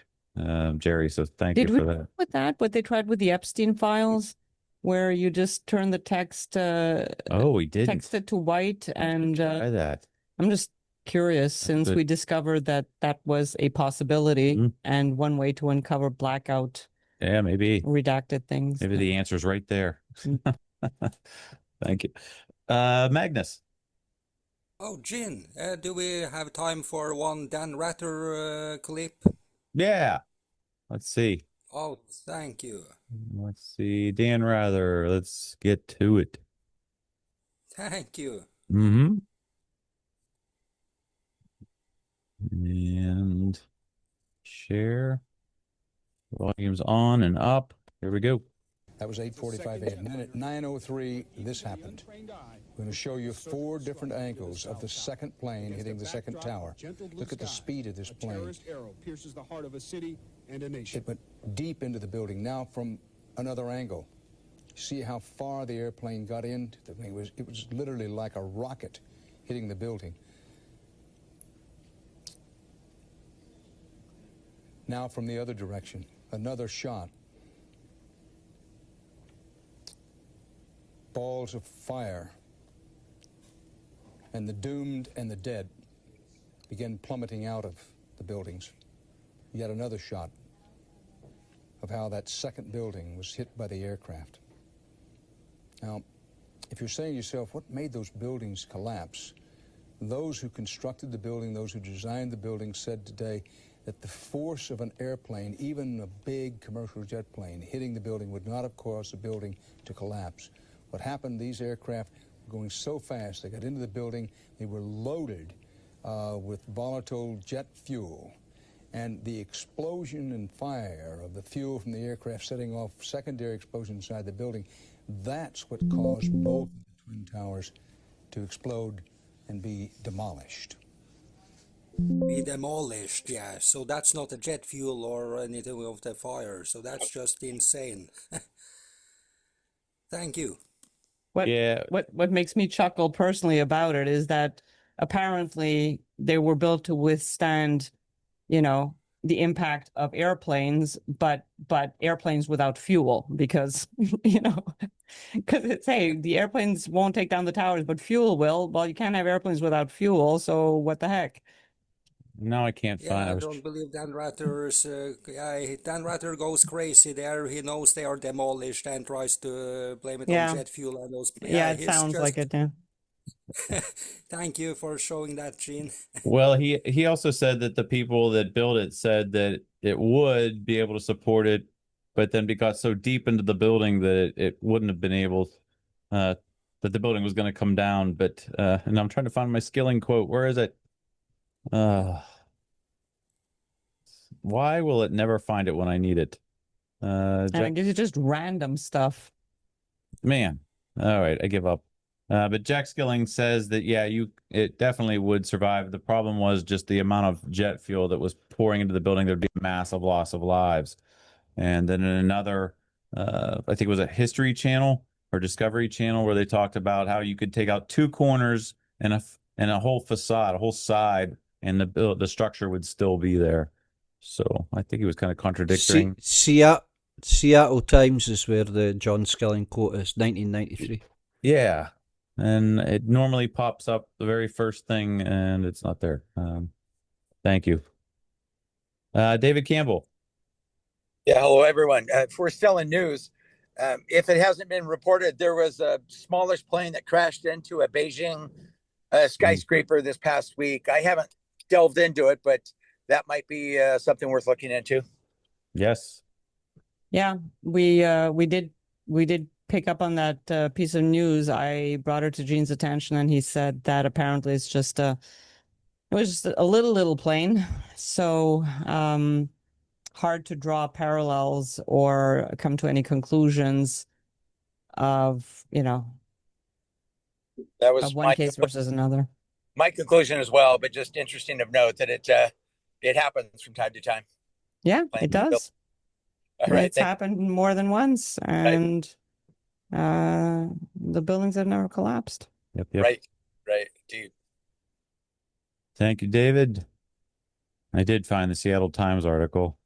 Jerry. So thank you for that. With that, what they tried with the Epstein files, where you just turn the text, Oh, we did text it to white, and try that. I'm just curious, since good. we discovered that that was a possibility Mhm. and one way to uncover blackout Yeah, maybe. redacted things. Maybe the answer's right there. Thank you. Magnus. Oh, Gin, do we have time for one Dan Rather clip? Yeah. Let's see. Oh, thank you. Let's see. Dan Rather. Let's get to it. Thank you. Mm-hmm. And share. Volume's on and up. Here we go. That was 8:45 a.m. Then at 9:03, this happened. We're going to show you 4 different angles of the second plane hitting the second tower. Look at the speed of this plane. Pierces the heart of a city and a nation. It went deep into the building. Now from another angle. See how far the airplane got into the thing. It was literally like a rocket hitting the building. Now from the other direction, another shot. Balls of fire. And the doomed and the dead began plummeting out of the buildings. Yet another shot of how that second building was hit by the aircraft. Now, if you're saying to yourself, what made those buildings collapse? Those who constructed the building, those who designed the building said today that the force of an airplane, even a big commercial jet plane, hitting the building would not have caused the building to collapse. What happened, these aircraft were going so fast, they got into the building, they were loaded with volatile jet fuel. And the explosion and fire of the fuel from the aircraft setting off secondary explosion inside the building, that's what caused both of the Twin Towers to explode and be demolished. Be demolished, yeah. So that's not a jet fuel or anything of the fire. So that's just insane. Thank you. What makes me chuckle personally about it is that apparently they were built to withstand, you know, the impact of airplanes, but airplanes without fuel, because you know, because it's, hey, the airplanes won't take down the towers, but fuel will. Well, you can't have airplanes without fuel, so what the heck? No, I can't find. I don't believe Dan Rather's. Dan Rather goes crazy there. He knows they are demolished and tries to blame it on jet fuel and those. Yeah, it sounds like it. Yeah. Thank you for showing that, Gene. Well, he also said that the people that built it said that it would be able to support it, but then it got so deep into the building that it wouldn't have been able, that the building was going to come down. But and I'm trying to find my Skilling quote. Where is it? Why will it never find it when I need it? And it gives you just random stuff. Man, all right, I give up. But Jack Skilling says that, yeah, it definitely would survive. The problem was just the amount of jet fuel that was pouring into the building. There'd be a massive loss of lives. And then in another, I think it was a History Channel or Discovery Channel, where they talked about how you could take out 2 corners and a whole facade, a whole side, and the structure would still be there. So I think he was kind of contradicting. Seattle Times is where the John Skilling quote is, 1993. Yeah. And it normally pops up the very first thing, and it's not there. Thank you. David Campbell. Yeah, hello, everyone. If we're still in news, if it hasn't been reported, there was a smallish plane that crashed into a Beijing skyscraper this past week. I haven't delved into it, but that might be something worth looking into. Yes. Yeah, we did pick up on that piece of news. I brought it to Gene's attention, and he said that apparently it's just it was just a little plane. So hard to draw parallels or come to any conclusions of, That was of one case versus another. my conclusion as well, but just interesting of note that it happens from time to time. Yeah, it does. All right, It's happened more than once, and the buildings have never collapsed. Yep. Right, dude. Thank you, David. I did find the Seattle Times article.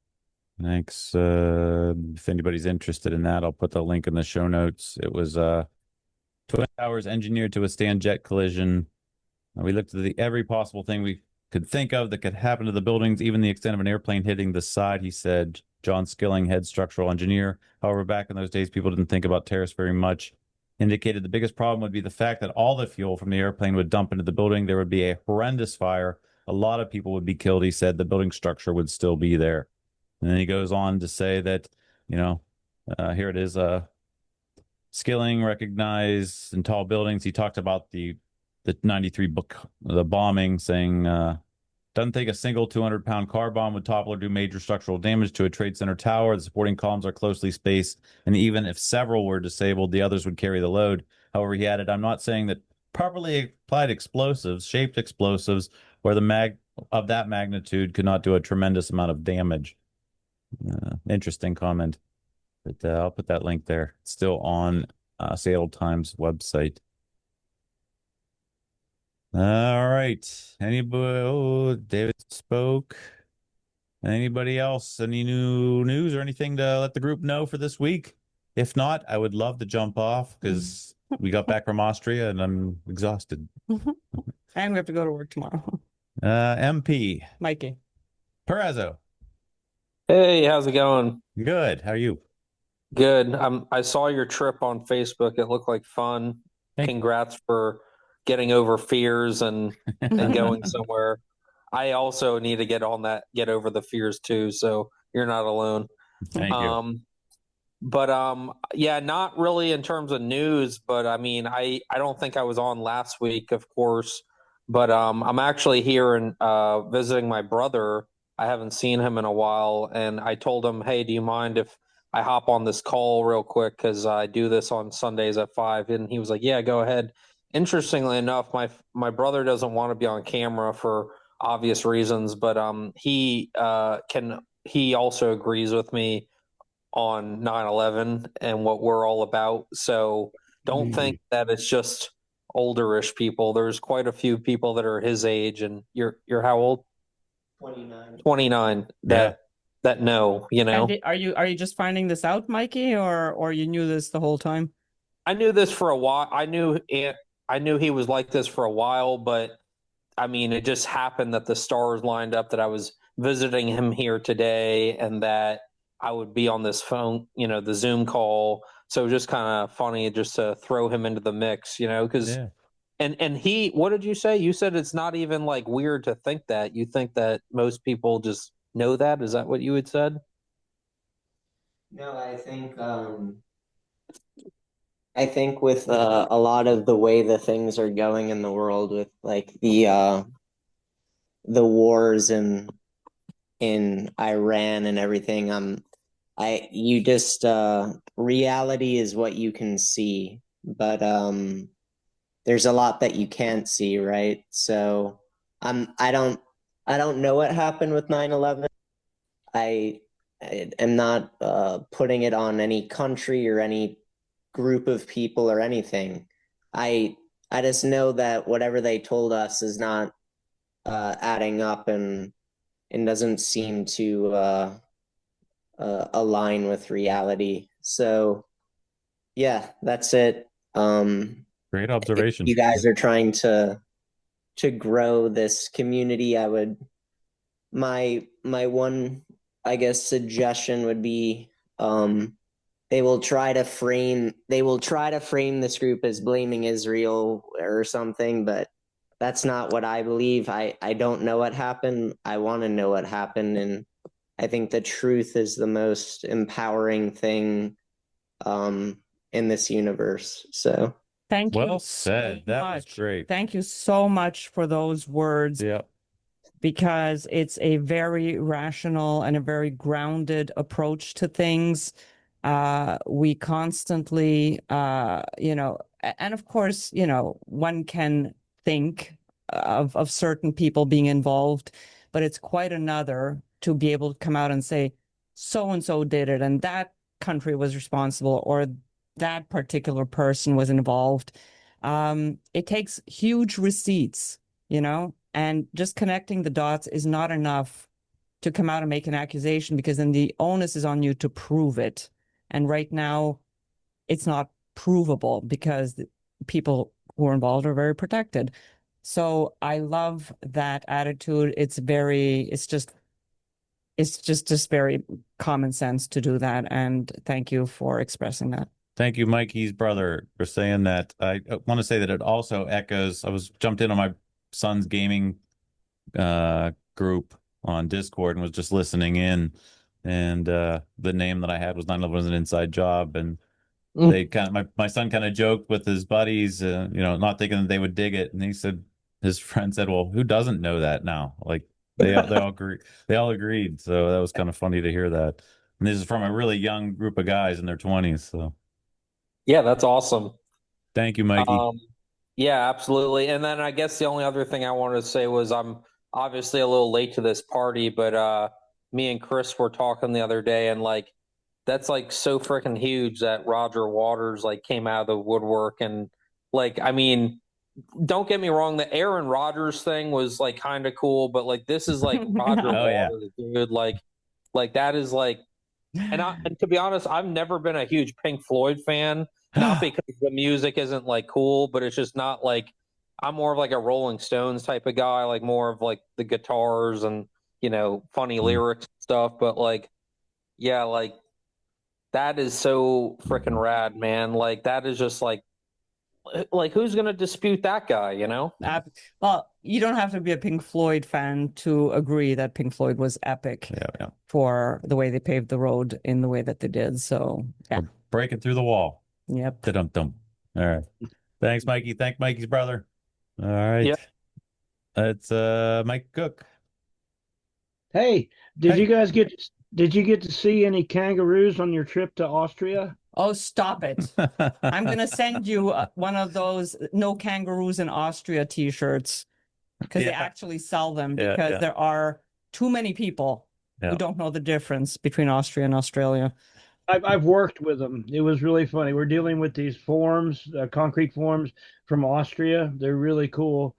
Thanks. If anybody's interested in that, I'll put the link in the show notes. It was Twin Towers engineered to withstand jet collision. We looked at every possible thing we could think of that could happen to the buildings, even the extent of an airplane hitting the side, he said. John Skilling, head structural engineer. However, back in those days, people didn't think about terrorists very much. Indicated the biggest problem would be the fact that all the fuel from the airplane would dump into the building. There would be a horrendous fire. A lot of people would be killed, he said. The building structure would still be there. And then he goes on to say that, here it is, Skilling recognized in tall buildings. He talked about the 93 book, the bombing, saying, doesn't think a single 200-pound car bomb would topple or do major structural damage to a Trade Center tower. The supporting columns are closely spaced, and even if several were disabled, the others would carry the load. However, he added, I'm not saying that properly applied explosives, shaped explosives, or of that magnitude could not do a tremendous amount of damage. Interesting comment. But I'll put that link there. It's still on Seattle Times website. All right. Anybody? Oh, David spoke. Anybody else? Any new news or anything to let the group know for this week? If not, I would love to jump off because we got back from Austria and I'm exhausted. And we have to go to work tomorrow. MP. Mikey. Perazzo. Hey, how's it going? Good. How are you? Good. I saw your trip on Facebook. It looked like fun. Congrats for getting over fears and going somewhere. I also need to get over the fears too. So you're not alone. Thank you. But yeah, not really in terms of news, but I mean, I don't think I was on last week, of course, but I'm actually here and visiting my brother. I haven't seen him in a while, and I told him, hey, do you mind if I hop on this call real quick? Because I do this on Sundays at 5. And he was like, yeah, go ahead. Interestingly enough, my brother doesn't want to be on camera for obvious reasons, but he also agrees with me on 9/11 and what we're all about. So don't think that it's just olderish people. There's quite a few people that are his age, and you're how old? 29 that know, And are you just finding this out, Mikey, or you knew this the whole time? I knew this for a while. I knew he was like this for a while, but I mean, it just happened that the stars lined up that I was visiting him here today and that I would be on this phone, the Zoom call. So just kind of funny just to throw him into the mix, because and he, what did you say? You said it's not even like weird to think that. You think that most people just know that? Is that what you had said? No, I think with a lot of the way the things are going in the world with like the wars in Iran and everything, reality is what you can see, but there's a lot that you can't see, right? So I don't know what happened with 9/11. I am not putting it on any country or any group of people or anything. I just know that whatever they told us is not adding up and doesn't seem to align with reality. So yeah, that's it. Great observation. If you guys are trying to grow this community, my one, I guess, suggestion would be they will try to frame this group as blaming Israel or something, but that's not what I believe. I don't know what happened. I want to know what happened, and I think the truth is the most empowering thing in this universe. So thank you. Well said. That was great. Thank you so much for those words. Yeah. because it's a very rational and a very grounded approach to things. We constantly, and of course, one can think of certain people being involved, but it's quite another to be able to come out and say, so and so did it, and that country was responsible, or that particular person was involved. It takes huge receipts, and just connecting the dots is not enough to come out and make an accusation, because then the onus is on you to prove it. And right now, it's not provable because the people who are involved are very protected. So I love that attitude. It's just very common sense to do that. And thank you for expressing that. Thank you, Mikey's brother, for saying that. I want to say that it also echoes. I was jumped in on my son's gaming group on Discord and was just listening in, and the name that I had was 9/11 was an inside job, and they kind of my son kind of joked with his buddies, not thinking that they would dig it, and he said his friend said, "Well, who doesn't know that now?" Like they all agreed, so that was kind of funny to hear that. And this is from a really young group of guys in their 20s, so Yeah, that's awesome. thank you, Mikey. Yeah, absolutely. And then I guess the only other thing I wanted to say was I'm obviously a little late to this party, but me and Chris were talking the other day, and like that's like so freaking huge that Roger Waters like came out of the woodwork. And like, I mean, don't get me wrong, the Aaron Rodgers thing was like kind of cool, but like this is like Roger Waters, dude. Like that is like, and to be honest, I've never been a huge Pink Floyd fan. Not because the music isn't like cool, but it's just not like I'm more of like a Rolling Stones type of guy, like more of like the guitars and funny lyrics and stuff. But like, yeah, like that is so freaking rad, man. Like that is just like who's gonna dispute that guy, Well, you don't have to be a Pink Floyd fan to agree that Pink Floyd was epic for the way they paved the road in the way that they did. So yeah, breaking through the wall. Yep. Dum-dum. All right. Thanks, Mikey. Thank Mikey's brother. All right. Yep. It's Mike Cook. Hey, did you get to see any kangaroos on your trip to Austria? Oh, stop it. I'm going to send you one of those "No Kangaroos in Austria" t-shirts, because they actually sell them, because there are too many people who don't know the difference between Austria and Australia. I've worked with them. It was really funny. We're dealing with these forms, concrete forms from Austria. They're really cool.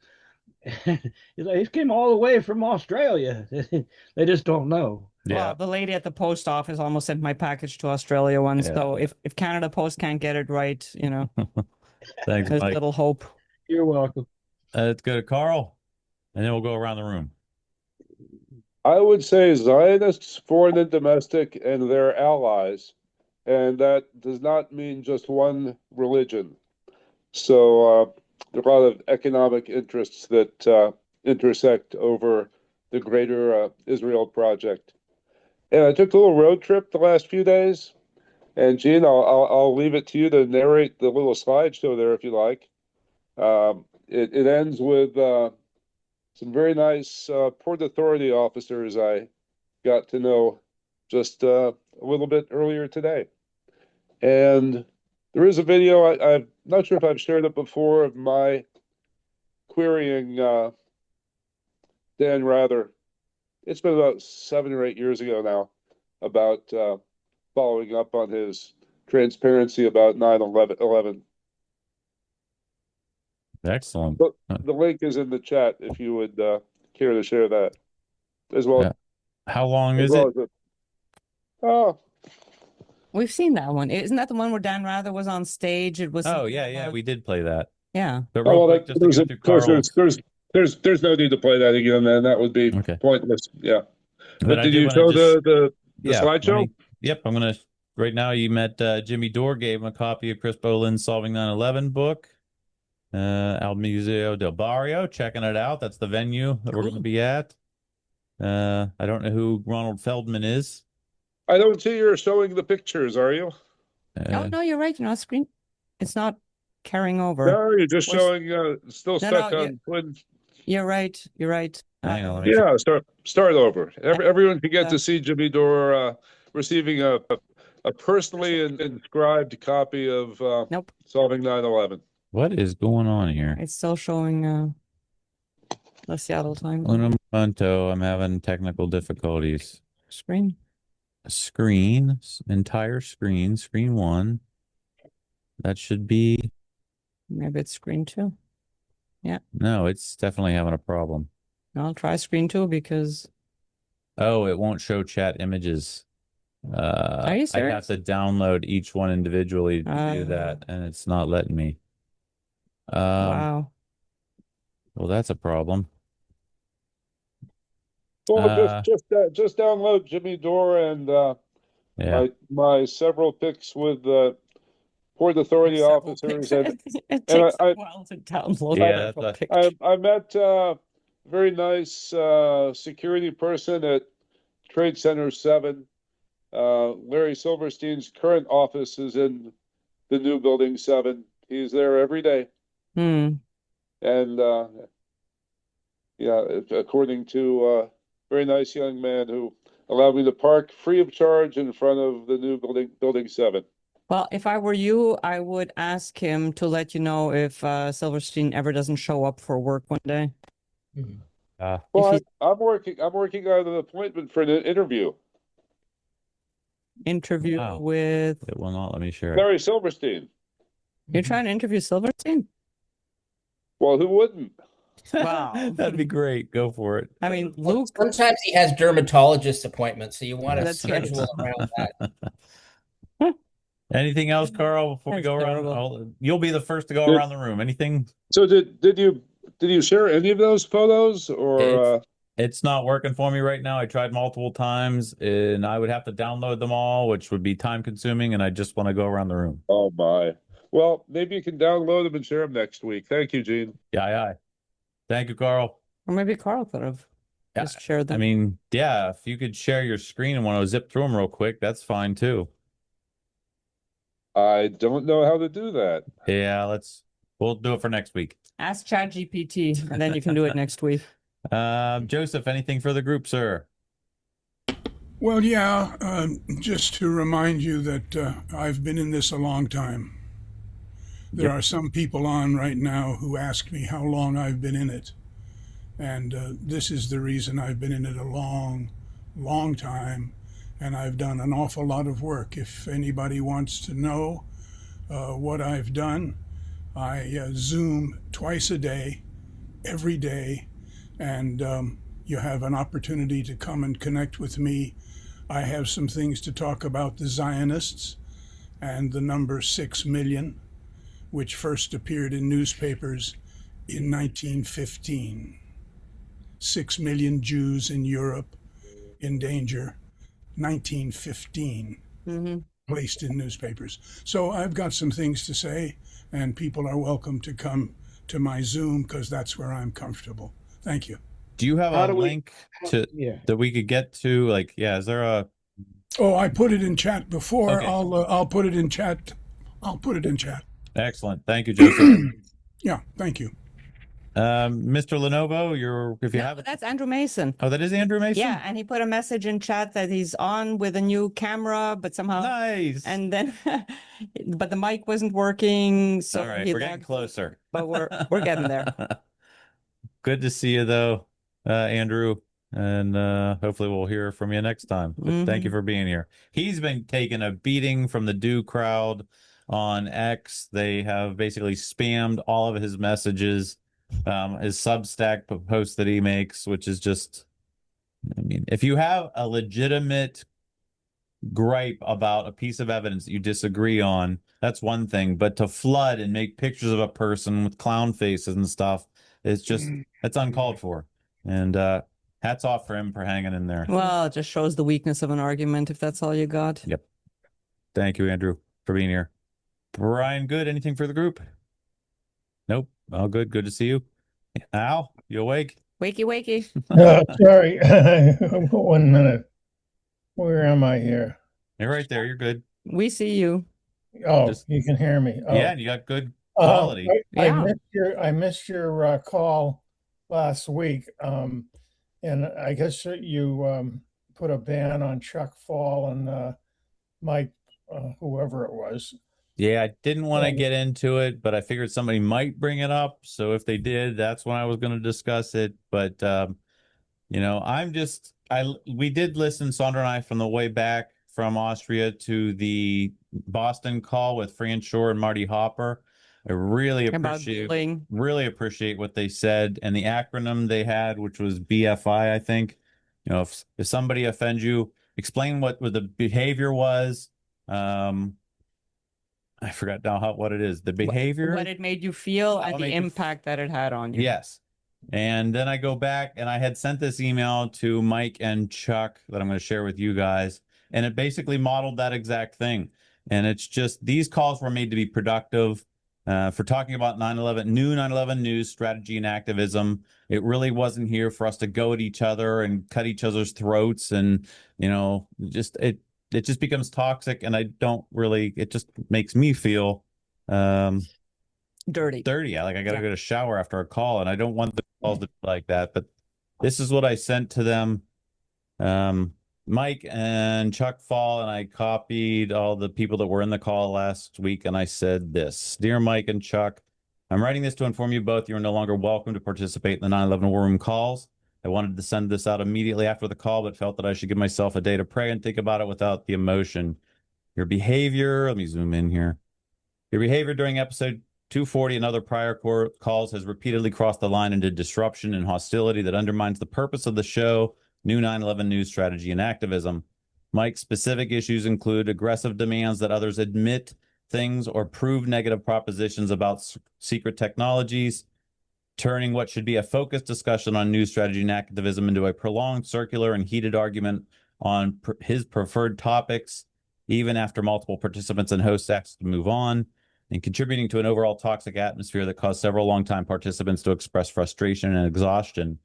He came all the way from Australia. They just don't know. Well, the lady at the post office almost sent my package to Australia once. So if Canada Post can't get it right, Thanks, there's Mike. little hope. You're welcome. Let's go to Carl, and then we'll go around the room. I would say Zionists, foreign and domestic, and their allies. And that does not mean just one religion. So there are a lot of economic interests that intersect over the greater Israel project. And I took a little road trip the last few days. And Gene, I'll leave it to you to narrate the little slideshow there if you like. It ends with some very nice Port Authority officers I got to know just a little bit earlier today. And there is a video, I'm not sure if I've shared it before, of my querying Dan Rather. It's been about 7 or 8 years ago now, about following up on his transparency about 9/11. Excellent. But the link is in the chat if you would care to share that as well. Yeah. How long is it? Oh, We've seen that one. Isn't that the one where Dan Rather was on stage? It was. Oh, yeah. We did play that. Yeah. But real quick, just to get through Carl. There's no need to play that again, man. That would be pointless. Yeah. But did you show the slideshow? Yep. I'm going to, right now you met Jimmy Dore, gave him a copy of Chris Boland's Solving 9/11 book. Al Museo del Barrio, checking it out. That's the venue that we're going to be at. I don't know who Ronald Feldman is. I don't see you're showing the pictures, are you? Oh, no, you're right. You're not screen. It's not carrying over. No, you're just showing still stuck on Twin. You're right. You're right. Hang on, let me Yeah, start over. Everyone can get to see Jimmy Dore receiving a personally inscribed copy of Nope. Solving 9/11. What is going on here? It's still showing the Seattle time Un momento, I'm having technical difficulties. screen. Screen, entire screen, screen 1. That should be. Maybe it's screen 2. Yeah. No, it's definitely having a problem. I'll try screen 2 because. Oh, it won't show chat images. Are you I have serious? to download each one individually to do that, and it's not letting me. Wow. Well, that's a problem. Well, just download Jimmy Dore and Yeah. my several pics with Port Authority officers, and It and takes a while to download Yeah, a that's picture. I met a very nice security person at Trade Center 7. Larry Silverstein's current office is in the new Building 7. He's there every day. Hmm. And yeah, according to a very nice young man who allowed me to park free of charge in front of the new Building 7. Well, if I were you, I would ask him to let you know if Silverstein ever doesn't show up for work one day. Well, I'm working on an appointment for an interview. Interview Wow. with. It will not let me share it. Larry Silverstein. You're trying to interview Silverstein? Well, who wouldn't? Wow. That'd be great. Go for it. I mean, Luke. Sometimes he has dermatologist appointments, so you want to That's right. schedule around that. Anything else, Carl, before we That's go around? terrible. You'll be the first to go Did- around the room. Anything? So did you share any of those photos or? It's not working for me right now. I tried multiple times, and I would have to download them all, which would be time consuming, and I just want to go around the room. Oh my. Well, maybe you can download them and share them next week. Thank you, Gene. Yeah. Thank you, Carl. Or maybe Carl could have just shared them. I mean, yeah, if you could share your screen and want to zip through them real quick, that's fine too. I don't know how to do that. Yeah, we'll do it for next week. Ask ChatGPT, and then you can do it next week. Joseph, anything for the group, sir? Well, yeah, just to remind you that I've been in this a long time. There are some people on right now who ask me how long I've been in it. And this is the reason I've been in it a long, long time. And I've done an awful lot of work. If anybody wants to know what I've done, I Zoom twice a day, every day. And you have an opportunity to come and connect with me. I have some things to talk about the Zionists and the number 6 million, which first appeared in newspapers in 1915. 6 million Jews in Europe in danger, 1915, placed in newspapers. So I've got some things to say, and people are welcome to come to my Zoom because that's where I'm comfortable. Thank you. Do you have a link that we could get to? Like, yeah, is there a? Oh, I put it in chat before. Okay. I'll put it in chat. I'll put it in chat. Excellent. Thank you, Joseph. Yeah, thank you. Mr. Lenovo, if you have it. That's Andrew Mason. Oh, that is Andrew Mason? Yeah, and he put a message in chat that he's on with a new camera, but somehow nice. And then, but the mic wasn't working. So All right, he we're getting logged- closer. But we're getting there. Good to see you, though, Andrew. And hopefully we'll hear from you next time. But thank you for being here. He's been taking a beating from the Do crowd on X. They have basically spammed all of his messages, his Substack post that he makes, which is just, I mean, if you have a legitimate gripe about a piece of evidence that you disagree on, that's one thing. But to flood and make pictures of a person with clown faces and stuff, it's just, that's uncalled for. And hats off for him for hanging in there. Well, it just shows the weakness of an argument if that's all you got. Yep. Thank you, Andrew, for being here. Brian, good. Anything for the group? Nope. All good. Good to see you. Al, you awake? Wakey, wakey. Sorry. 1 minute. Where am I here? You're right there. You're good. We see you. Oh, you can hear me. Oh. Yeah, and you got good quality. I missed your call last week. And I guess you put a ban on Chuck Fall and Mike, whoever it was. Yeah, I didn't want to And- get into it, but I figured somebody might bring it up. So if they did, that's when I was going to discuss it. But you know, we did listen, Sandra and I, from the way back from Austria to the Boston call with Fran Shore and Marty Hopper. I really About bullying. appreciate what they said and the acronym they had, which was BFI, I think. You know, if somebody offends you, explain what the behavior was. I forgot now what it is. The behavior, What it made you feel, How and it the made you impact that it had on you. Yes. And then I go back and I had sent this email to Mike and Chuck that I'm going to share with you guys. And it basically modeled that exact thing. And it's just these calls were made to be productive for talking about 9/11, new 9/11 news, strategy, and activism. It really wasn't here for us to go at each other and cut each other's throats. And, you know, it just becomes toxic. And I don't really, it just makes me feel dirty. Like I gotta go to shower after a call, and I don't want the calls to be like that. But this is what I sent to them. Mike and Chuck Fall, and I copied all the people that were in the call last week, and I said this: Dear Mike and Chuck, I'm writing this to inform you both you are no longer welcome to participate in the 9/11 War Room calls. I wanted to send this out immediately after the call, but felt that I should give myself a day to pray and think about it without the emotion. Your behavior, let me zoom in here. Your behavior during episode 240 and other prior calls has repeatedly crossed the line into disruption and hostility that undermines the purpose of the show, New 9/11 News Strategy and Activism. Mike's specific issues include aggressive demands that others admit things or prove negative propositions about secret technologies, turning what should be a focused discussion on news strategy and activism into a prolonged, circular, and heated argument on his preferred topics, even after multiple participants and hosts asked to move on, and contributing to an overall toxic atmosphere that caused several longtime participants to express frustration and exhaustion.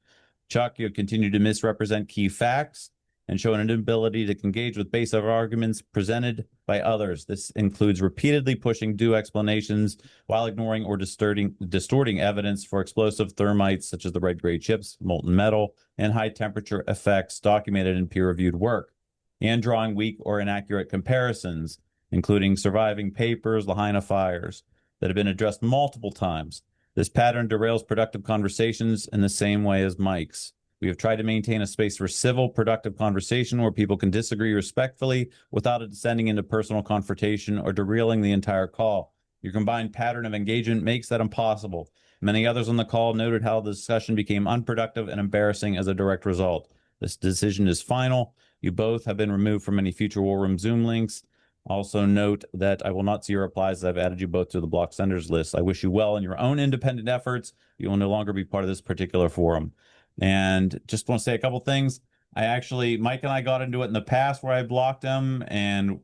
Chuck, you continue to misrepresent key facts and show an inability to engage with basic arguments presented by others. This includes repeatedly pushing due explanations while ignoring or distorting evidence for explosive thermites such as the red-gray chips, molten metal, and high-temperature effects documented in peer-reviewed work, and drawing weak or inaccurate comparisons, including surviving papers, Lahaina fires, that have been addressed multiple times. This pattern derails productive conversations in the same way as Mike's. We have tried to maintain a space for civil, productive conversation where people can disagree respectfully without it descending into personal confrontation or derailing the entire call. Your combined pattern of engagement makes that impossible. Many others on the call noted how the discussion became unproductive and embarrassing as a direct result. This decision is final. You both have been removed from any future War Room Zoom links. Also note that I will not see your replies as I've added you both to the block senders list. I wish you well in your own independent efforts. You will no longer be part of this particular forum. And just want to say a couple things. Mike and I got into it in the past where I blocked him and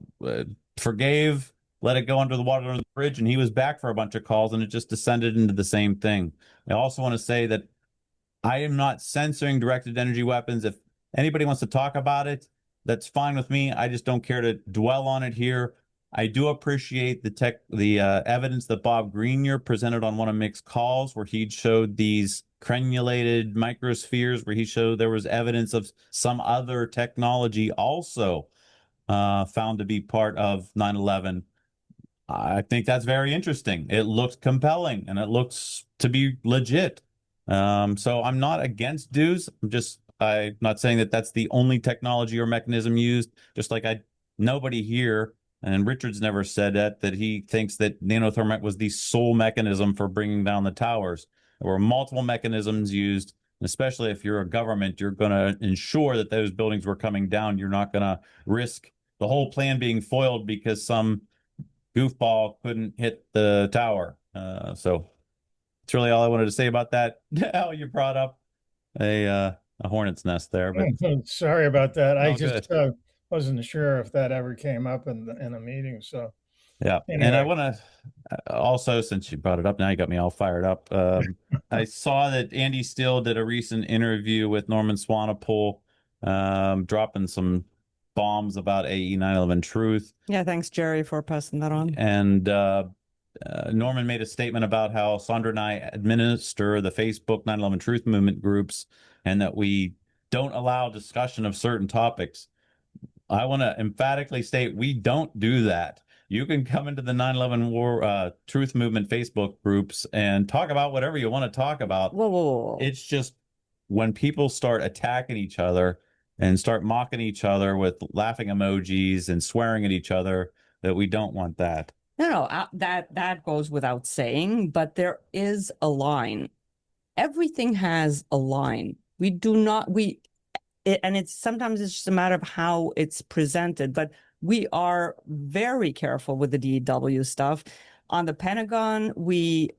forgave, let it go under the water under the bridge, and he was back for a bunch of calls, and it just descended into the same thing. I also want to say that I am not censoring directed energy weapons. If anybody wants to talk about it, that's fine with me. I just don't care to dwell on it here. I do appreciate the evidence that Bob Greenyer presented on one of Mick's calls, where he showed these crenulated microspheres, where he showed there was evidence of some other technology also found to be part of 9/11. I think that's very interesting. It looks compelling and it looks to be legit. So I'm not against DEWs. I'm not saying that that's the only technology or mechanism used, just like nobody here, and Richard's never said that he thinks that nanothermite was the sole mechanism for bringing down the towers. There were multiple mechanisms used, especially if you're a government, you're going to ensure that those buildings were coming down. You're not going to risk the whole plan being foiled because some goofball couldn't hit the tower. So that's really all I wanted to say about that. Al, you brought up a hornet's nest there, but sorry about that. I all just good. wasn't sure if that ever came up in a meeting. So yeah. anyway. And I want to also, since you brought it up, now you got me all fired up. I saw that Andy Steele did a recent interview with Norman Swanepoel, dropping some bombs about AE 9/11 Truth. Yeah, thanks, Jerry, for passing that on. And Norman made a statement about how Sandra and I administer the Facebook 9/11 Truth movement groups, and that we don't allow discussion of certain topics. I want to emphatically state we don't do that. You can come into the 9/11 War Truth Movement Facebook groups and talk about whatever you want to talk about. Whoa, whoa, whoa. It's just when people start attacking each other and start mocking each other with laughing emojis and swearing at each other, that we don't want that. No, that goes without saying, but there is a line. Everything has a line. We do not, and it's sometimes it's just a matter of how it's presented, but we are very careful with the DEW stuff. On the Pentagon, we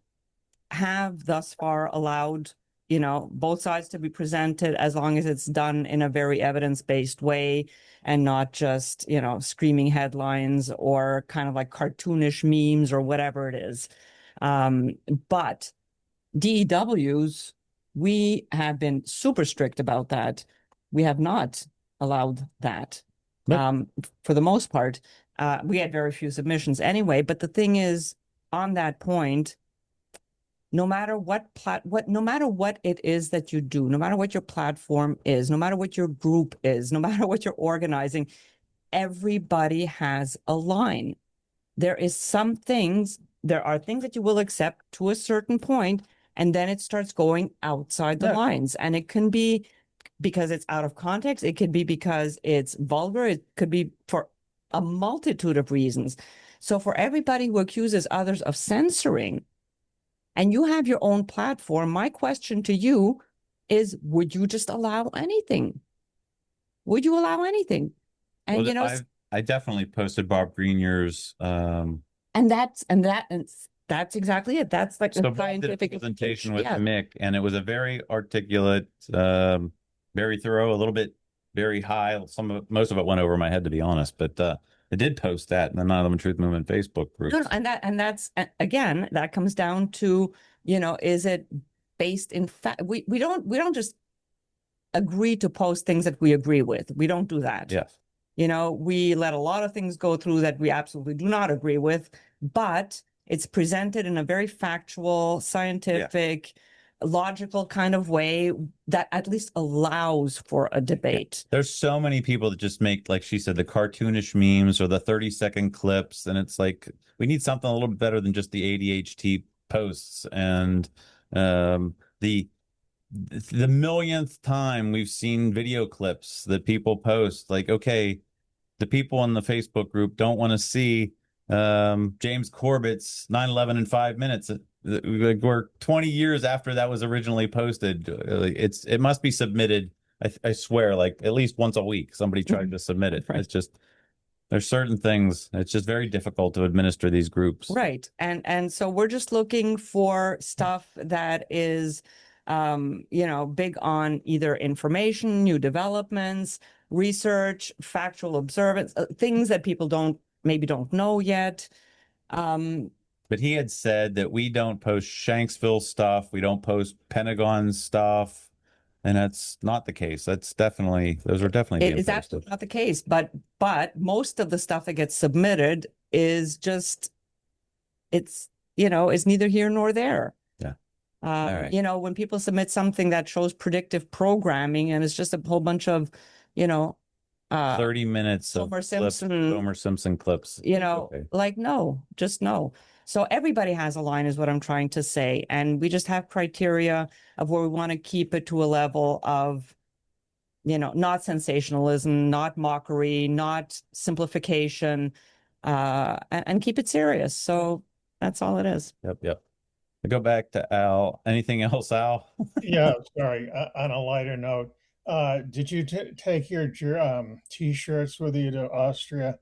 have thus far allowed, both sides to be presented as long as it's done in a very evidence-based way and not just, screaming headlines or kind of like cartoonish memes or whatever it is. But DEWs, we have been super strict about that. We have not allowed that. For the most part, we had very few submissions anyway. But the thing is, on that point, no matter what it is that you do, no matter what your platform is, no matter what your group is, no matter what you're organizing, everybody has a line. There are things that you will accept to a certain point, and then it starts going outside the lines. And it can be because it's out of context. It could be because it's vulgar. It could be for a multitude of reasons. So for everybody who accuses others of censoring, and you have your own platform, my question to you is, would you just allow anything? Would you allow anything? And well, I definitely posted Bob Greenyer's and that's exactly it. That's like so a scientific presentation with yeah. Mick, and it was a very articulate, very thorough, a little bit very high. Most of it went over my head, to be honest, but I did post that in the 9/11 Truth Movement Facebook group. No, and that's again, that comes down to, is it based in fact? We don't just agree to post things that we agree with. We don't do that. Yes. We let a lot of things go through that we absolutely do not agree with, but it's presented in a very factual, scientific, logical kind of way that at least allows for a debate. There's so many people that just make, like she said, the cartoonish memes or the 30-second clips, and it's like we need something a little bit better than just the ADHD posts. And the millionth time we've seen video clips that people post, like, okay, the people in the Facebook group don't want to see James Corbett's 9/11 in 5 minutes. We're 20 years after that was originally posted. It must be submitted. I swear, like at least once a week, somebody tried to submit it. Right. It's just, there's certain things. It's just very difficult to administer these groups. Right. And so we're just looking for stuff that is, big on either information, new developments, research, factual observance, things that people maybe don't know yet. But he had said that we don't post Shanksville stuff. We don't post Pentagon stuff. And that's not the case. Those are definitely being It is posted. absolutely not the case. But most of the stuff that gets submitted is just, it's neither here nor there. Yeah. All right. When people submit something that shows predictive programming and it's just a whole bunch of, 30 minutes of Homer Simpson clips. Okay. Like, no, just no. So everybody has a line is what I'm trying to say. And we just have criteria of where we want to keep it to a level of, not sensationalism, not mockery, not simplification, and keep it serious. So that's all it is. Yep. I go back to Al. Anything else, Al? Yeah, sorry. On a lighter note, did you take your t-shirts with you to Austria?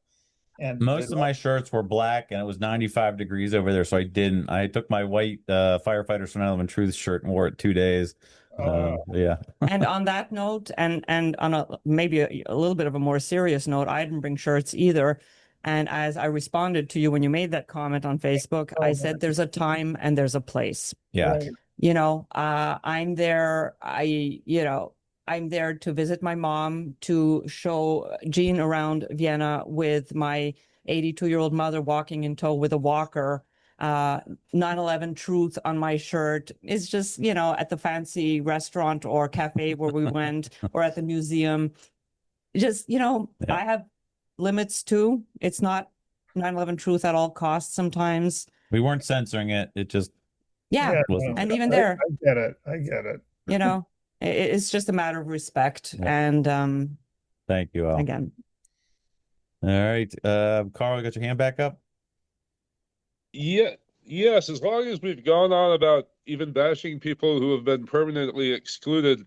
And most of my shirts were black, and it was 95 degrees over there, so I didn't. I took my white Firefighters from 9/11 Truth shirt and wore it 2 days. Yeah. And on that note, and on maybe a little bit of a more serious note, I didn't bring shirts either. And as I responded to you when you made that comment on Facebook, I said there's a time and there's a place. Yeah. Right. I'm there. I'm there to visit my mom, to show Jean around Vienna with my 82-year-old mother walking in tow with a walker. 9/11 truth on my shirt. It's just, you know, at the fancy restaurant or cafe where we went or at the museum. Just, you know, Yeah. I have limits too. It's not 9/11 truth at all costs sometimes. We weren't censoring it. It just Yeah. wasn't. And even I there, get it. I get it. you know, it's just a matter of respect. Yeah. And Thank you, Al. again, All right. Carl, you got your hand back up? Yeah, yes, as long as we've gone on about even bashing people who have been permanently excluded,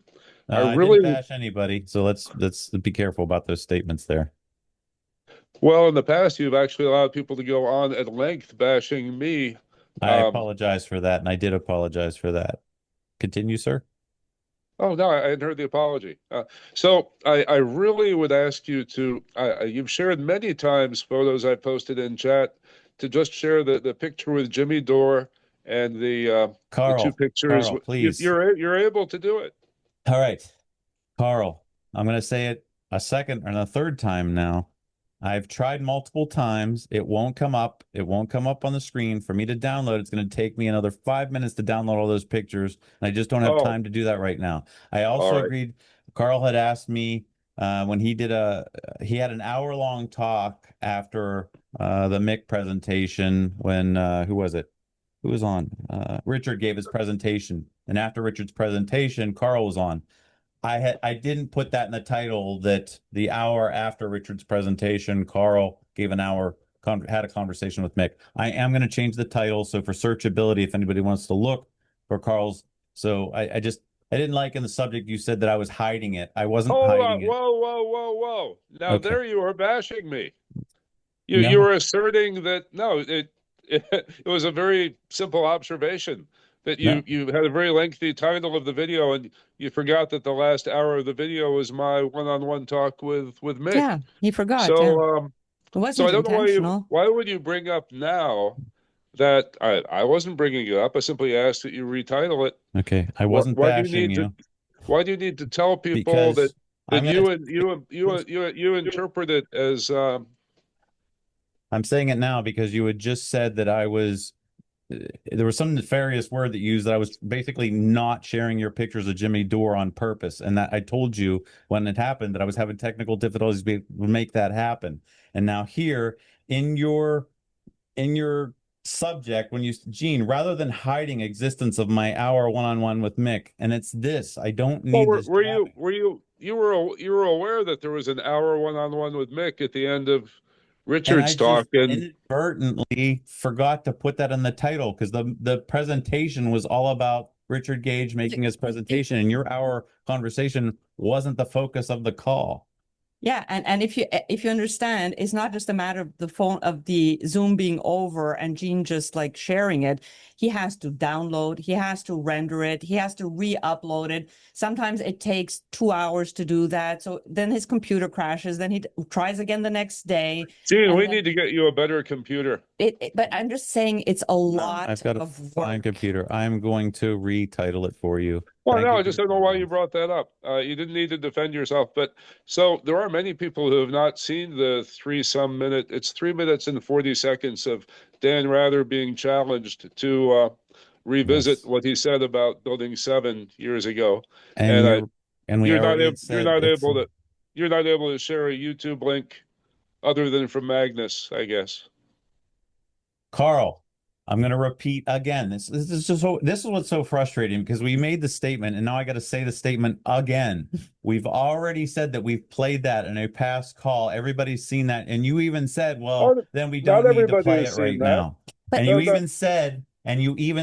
I really didn't bash anybody, so let's be careful about those statements there. well in the past you've actually allowed people to go on at length bashing me. I apologize for that, and I did apologize for that. Continue, sir. Oh no, I hadn't heard the apology. So I really would ask you to. You've shared many times photos I posted in chat to just share the picture with Jimmy Dore and the Carl, two pictures. Carl, please. You're able to do it. All right, Carl, I'm going to say it a second and a third time now. I've tried multiple times. It won't come up. It won't come up on the screen for me to download. It's going to take me another 5 minutes to download all those pictures. And I just don't have time to do that right now. I also agreed. Carl had asked me when he did he had an hour-long talk after the Mick presentation when, who was it? Who was on? Richard gave his presentation. And after Richard's presentation, Carl was on. I didn't put that in the title that the hour after Richard's presentation, Carl gave an hour, had a conversation with Mick. I am going to change the title. So for searchability, if anybody wants to look for Carl's. So I didn't like in the subject you said that I was hiding it. I wasn't hiding it. Whoa. Now Okay. there you are bashing me. No. You were asserting that, no, it was a very simple observation that you had a very lengthy title of the video and you forgot that the last hour of the video was my one-on-one talk with Mick. yeah, he forgot. So, yeah. It so wasn't I don't know intentional. why would you bring up now that I wasn't bringing it up. I simply asked that you retitle it. Okay. I wasn't Why do bashing you. Why do you need to tell people Because that I'm you interpret it as I'm saying it now because you had just said that I was there was some nefarious word that you used that I was basically not sharing your pictures of Jimmy Dore on purpose. And that I told you when it happened that I was having technical difficulties to make that happen. And now here in your subject, when you, Gene, rather than hiding existence of my hour one-on-one with Mick, and it's this, I don't need this. you were aware that there was an hour one-on-one with Mick at the end of Richard's talk, and inadvertently forgot to put that in the title because the presentation was all about Richard Gage making his presentation, and your hour conversation wasn't the focus of the call. Yeah, and if you understand, it's not just a matter of the Zoom being over and Gene just like sharing it. He has to download, he has to render it, he has to re-upload it. Sometimes it takes 2 hours to do that. So then his computer crashes, then he tries again the next day. Gene, we need to get you a better computer. But I'm just saying it's a lot I've got a of fine computer. I'm going to retitle it for you. Well, Thank no, you I just don't know why you brought that up. You didn't need to defend yourself. But so there are many people who have not seen the 3-some minute, it's 3 minutes and 40 seconds of Dan Rather being challenged to revisit what he said about Building 7 years ago. And you're not able to share a YouTube link other than from Magnus, I guess. Carl, I'm going to repeat again. This is what's so frustrating because we made the statement and now I got to say the statement again. We've already said that we've played that in a past call. Everybody's seen that. And you even said, well, then we don't need to play it right now. And you even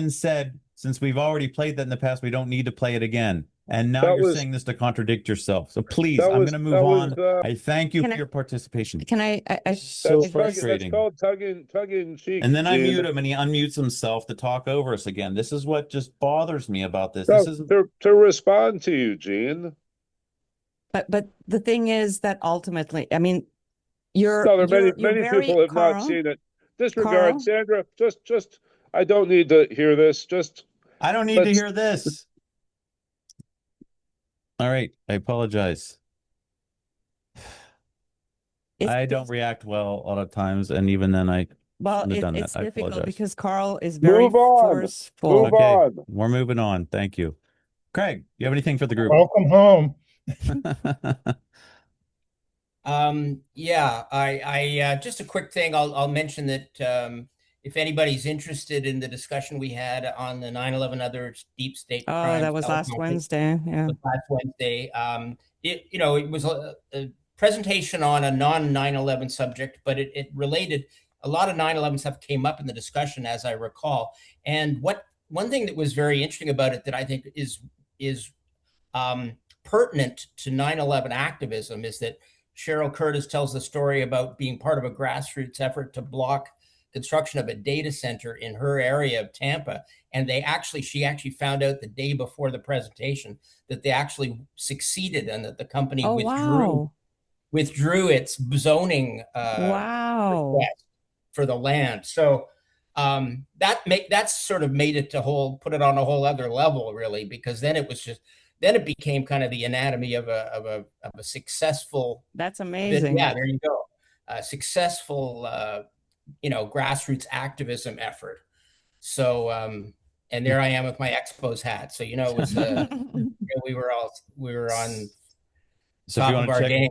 said, since we've already played that in the past, we don't need to play it again. And now you're saying this to contradict yourself. So please, I'm going to move on. I thank you for your participation. Can I so frustrating. That's called tug in cheek. And then I mute him and he unmutes himself to talk over us again. This is what just bothers me about this. No, this is to respond to you, Gene. But the thing is that ultimately, I mean, many people have not seen it. Disregard, Sandra. Just I don't need to hear this. I don't need to hear this. All right, I apologize. I don't react well a lot of times, and even then I Well, Shouldn't have done that. it's I difficult apologize. because Carl is very Move on. forceful. Move Okay, on. we're moving on. Thank you. Craig, you have anything for the group? Welcome home. Yeah, I just a quick thing. I'll mention that if anybody's interested in the discussion we had on the 9/11 other deep state Oh, crimes, that was last teleconference Wednesday. Yeah. last Wednesday, it was a presentation on a non 9/11 subject, but it related a lot of 9/11 stuff came up in the discussion, as I recall. And one thing that was very interesting about it that I think is pertinent to 9/11 activism is that Cheryl Curtis tells the story about being part of a grassroots effort to block construction of a data center in her area of Tampa. And she actually found out the day before the presentation that they actually succeeded and that the company Oh, wow. withdrew its zoning Wow. request for the land. So that's sort of made it put it on a whole other level, really, because then it became kind of the anatomy of a successful. That's amazing. Yeah, there you go. A successful, grassroots activism effort. So, and there I am with my Expos hat. So, it was, we were on So top of our game.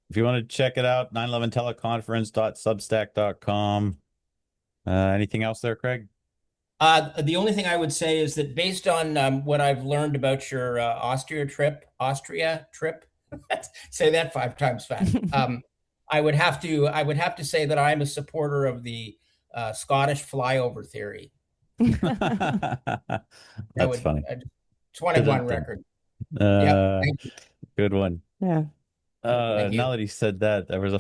if you want to check it out, 911teleconference.substack.com. Anything else there, Craig? The only thing I would say is that based on what I've learned about your Austria trip, say that 5 times fast. I would have to say that I'm a supporter of the Scottish flyover theory. That's funny. 21 record. Thank you. Good one. Yeah. Now that he said that, I was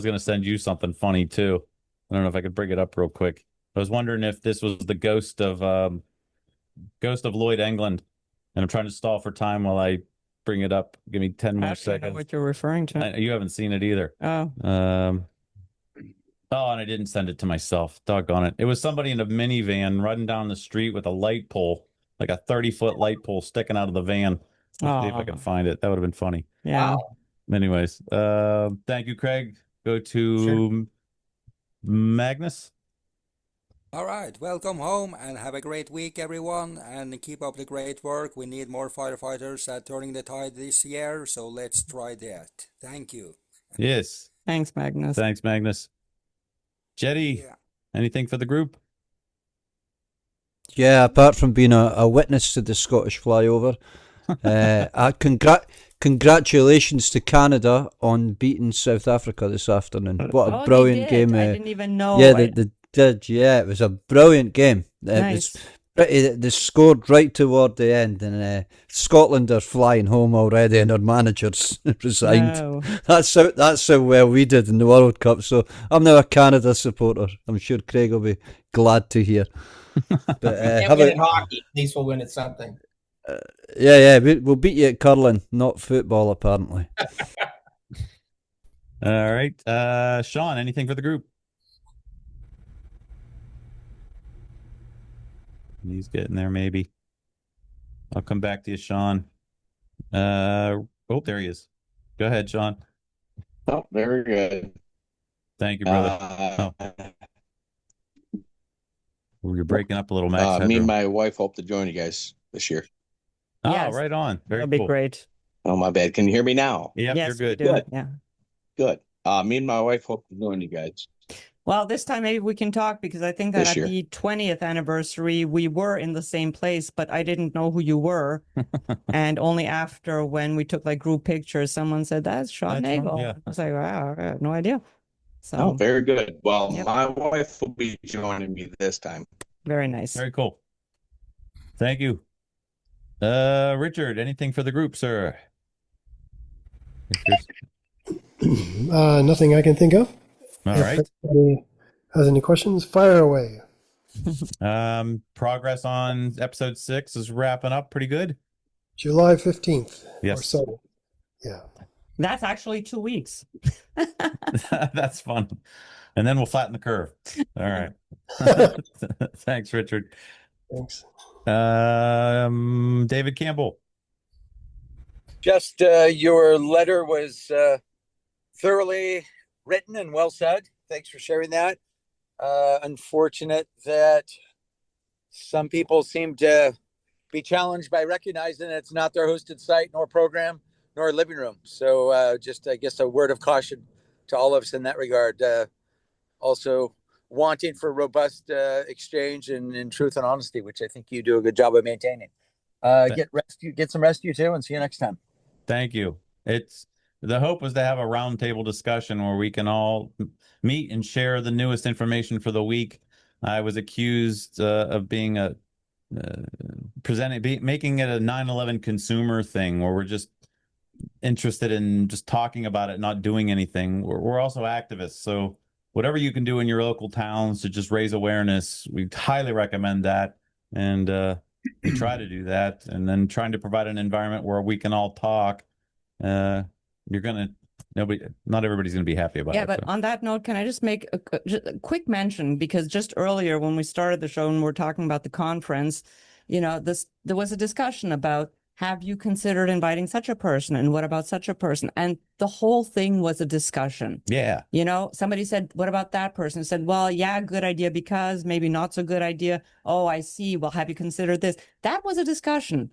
going to send you something funny too. I don't know if I could bring it up real quick. I was wondering if this was the ghost of Lloyd England, and I'm trying to stall for time while I bring it up. Give me 10 more Actually, I know seconds. what you're referring to. You haven't seen it either. Oh. And I didn't send it to myself. Doggone it. It was somebody in a minivan running down the street with a light pole, like a 30-foot light pole sticking out of the van. Let's see if I can find it. That would have been funny. Yeah. Wow. Anyways, thank you, Craig. Go to Magnus. All right, welcome home and have a great week, everyone, and keep up the great work. We need more firefighters at Turning the Tide this year, so let's try that. Thank you. Yes. Thanks, Magnus. Thanks, Magnus. Jetty, anything for the group? Yeah, apart from being a witness to the Scottish flyover, congratulations to Canada on beating South Africa this afternoon. What a brilliant game. I didn't even know. Yeah, they did. Yeah, it was a brilliant game. Nice. They scored right toward the end, and Scotland are flying home already, and our managers resigned. No. That's how well we did in the World Cup. So I'm now a Canada supporter. I'm sure Craig will be glad to hear. But Can't win at hockey. At least we'll win at something. Yeah, we'll beat you at curling, not football, apparently. All right, Sean, anything for the group? He's getting there, maybe. I'll come back to you, Sean. There he is. Go ahead, Sean. Oh, very good. Thank you, brother. You're breaking up a little, Max. Me and my wife hope to join you guys this year. Oh, Yes. right on. Very That'll be cool. great. Oh, my bad. Can you hear me now? Yep, Yes, you're good. we do. Good. Yeah. Good. Me and my wife hope to join you guys. Well, this time maybe we can talk because I think that This at year. the 20th anniversary, we were in the same place, but I didn't know who you were. And only after when we took like group pictures, someone said, that's Sean That's Nagel. yeah. I was like, wow, I have no idea. So Oh, very good. Well, Yep. my wife will be joining me this time. very nice. Very cool. Thank you. Richard, anything for the group, sir? Nothing I can think of. All If right. anybody has any questions, fire away. Progress on episode 6 is wrapping up pretty good. July 15th or Yes. so. Yeah. That's actually 2 weeks. That's fun. And then we'll flatten the curve. All right. Thanks, Richard. Thanks. David Campbell. Just your letter was thoroughly written and well said. Thanks for sharing that. unfortunate that some people seem to be challenged by recognizing that it's not their hosted site, nor program, nor living room. So just, I guess, a word of caution to all of us in that regard. Also wanting for robust exchange and truth and honesty, which I think you do a good job of maintaining. Get some rest, you too, and see you next time. Thank you. It's the hope was to have a roundtable discussion where we can all meet and share the newest information for the week. I was accused of being making it a 9/11 consumer thing where we're just interested in just talking about it, not doing anything. We're also activists, so whatever you can do in your local towns to just raise awareness, we highly recommend that. And we try to do that, and then trying to provide an environment where we can all talk. Not everybody's gonna be happy about it. Yeah, but so. on that note, can I just make a quick mention? Because just earlier when we started the show and we're talking about the conference, there was a discussion about, have you considered inviting such a person, and what about such a person? And the whole thing was a discussion. Yeah. Somebody said, what about that person? Said, well, yeah, good idea, because maybe not so good idea. Oh, I see. Well, have you considered this? That was a discussion.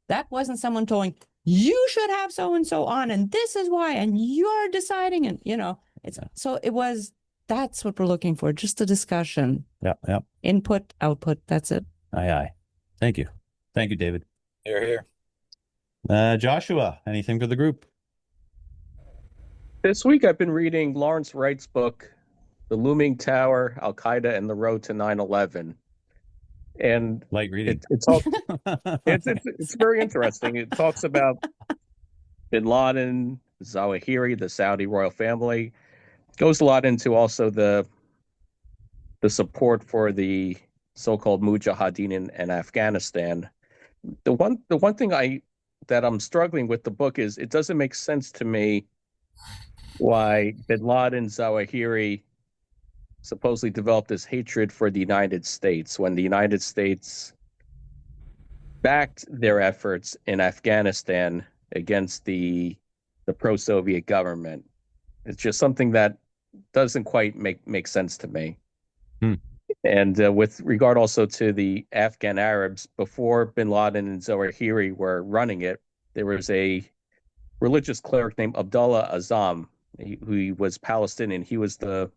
That wasn't someone telling, you should have so-and-so on, and this is why, and you're deciding. And, that's what we're looking for. Just a discussion. Yeah. Input, output. That's it. Aye. Thank you, David. Here. Joshua, anything for the group? This week I've been reading Lawrence Wright's book, The Looming Tower, Al-Qaeda and the Road to 9/11. And light reading. It's very interesting. It talks about bin Laden, Zawahiri, the Saudi royal family. Goes a lot into also the support for the so-called Mujahideen in Afghanistan. The one thing that I'm struggling with the book is it doesn't make sense to me why bin Laden, Zawahiri supposedly developed this hatred for the United States when the United States backed their efforts in Afghanistan against the pro-Soviet government. It's just something that doesn't quite make sense to me. And with regard also to the Afghan Arabs, before bin Laden and Zawahiri were running it, there was a religious cleric named Abdullah Azam, who was Palestinian. He was the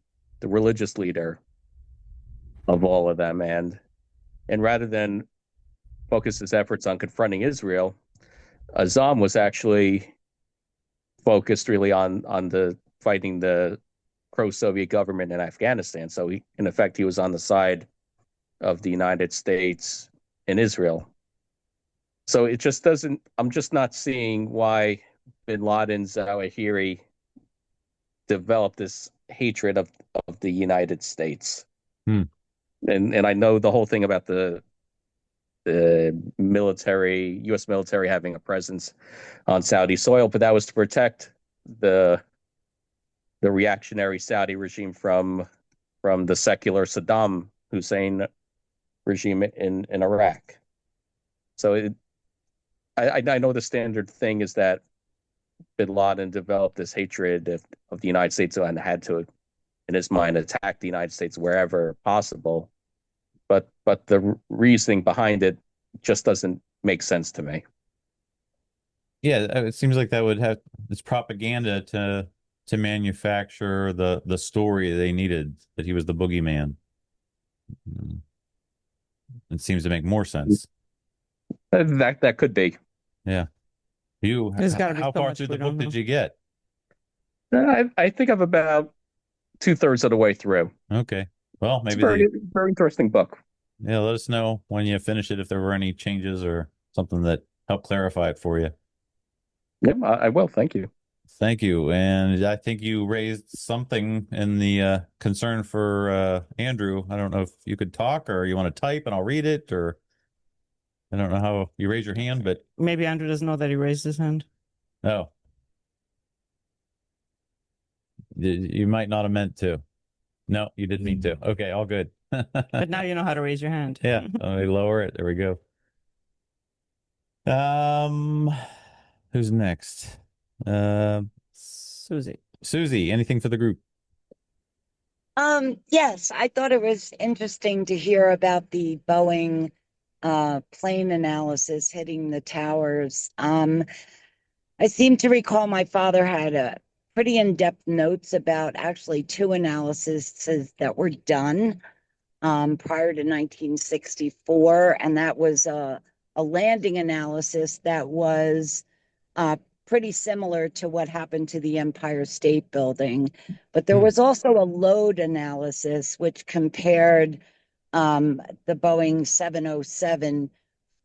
religious leader of all of them. And rather than focus his efforts on confronting Israel, Azam was actually focused really on the fighting the pro-Soviet government in Afghanistan. So in effect, he was on the side of the United States and Israel. So it just doesn't, I'm just not seeing why bin Laden, Zawahiri developed this hatred of the United States. And I know the whole thing about the military, U.S. military having a presence on Saudi soil, but that was to protect the reactionary Saudi regime from the secular Saddam Hussein regime in Iraq. So I know the standard thing is that bin Laden developed this hatred of the United States and had to, in his mind, attack the United States wherever possible. But the reasoning behind it just doesn't make sense to me. Yeah, it seems like that would have it's propaganda to manufacture the story they needed, that he was the boogeyman. It seems to make more sense. That could be. Yeah. How far through the book did you get? I think I'm about 2/3 of the way through. Okay. Well, maybe it's a very interesting book. Yeah, let us know when you finish it if there were any changes or something that helped clarify it for you. Yep, I will. Thank you. Thank you. And I think you raised something in the concern for Andrew. I don't know if you could talk or you want to type and I'll read it, or I don't know how you raise your hand, but Maybe Andrew doesn't know that he raised his hand. oh. You might not have meant to. No, you didn't mean to. Okay, all good. But now you know how to raise your hand. Yeah, let me lower it. There we go. Who's next? Susie. Susie, anything for the group? Yes, I thought it was interesting to hear about the Boeing plane analysis hitting the towers. I seem to recall my father had a pretty in-depth notes about actually two analyses that were done prior to 1964, and that was a landing analysis that was pretty similar to what happened to the Empire State Building. But there was also a load analysis which compared the Boeing 707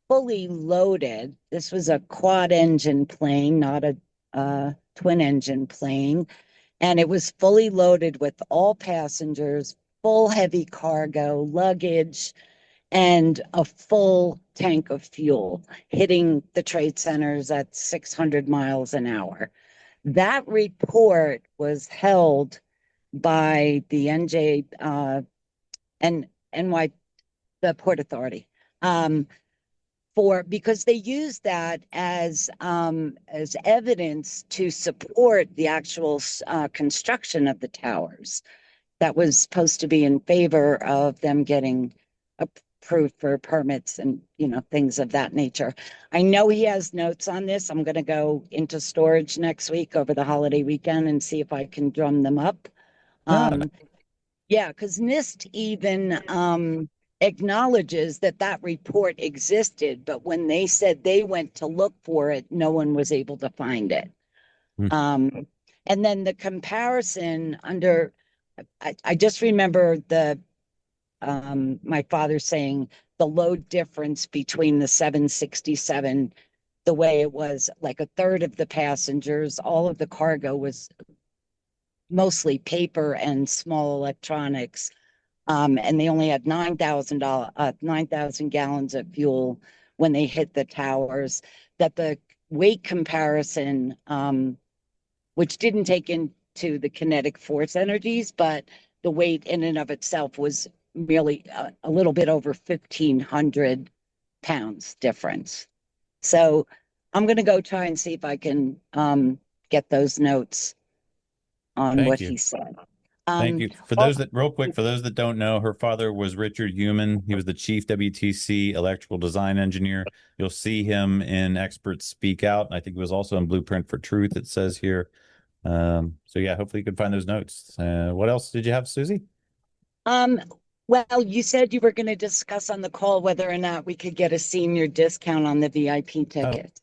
fully loaded. This was a quad engine plane, not a twin engine plane. And it was fully loaded with all passengers, full heavy cargo, luggage, and a full tank of fuel, hitting the trade centers at 600 miles an hour. That report was held by the the Port Authority, because they used that as evidence to support the actual construction of the towers. That was supposed to be in favor of them getting approved for permits and things of that nature. I know he has notes on this. I'm going to go into storage next week over the holiday weekend and see if I can drum them up. Yeah, because NIST even acknowledges that report existed, but when they said they went to look for it, no one was able to find it. And then the comparison under, I just remember my father saying the load difference between the 767, the way it was like a third of the passengers, all of the cargo was mostly paper and small electronics. And they only had 9,000 gallons of fuel when they hit the towers. That the weight comparison, which didn't take into the kinetic force energies, but the weight in and of itself was merely a little bit over 1,500 pounds difference. So I'm going to go try and see if I can get those notes on what he said. Thank you. For those that, real quick, for those that don't know, her father was Richard Heumann. He was the chief WTC electrical design engineer. You'll see him in Experts Speak Out. I think he was also in Blueprint for Truth, it says here. So yeah, hopefully you can find those notes. What else did you have, Susie? Well, you said you were going to discuss on the call whether or not we could get a senior discount on the VIP ticket.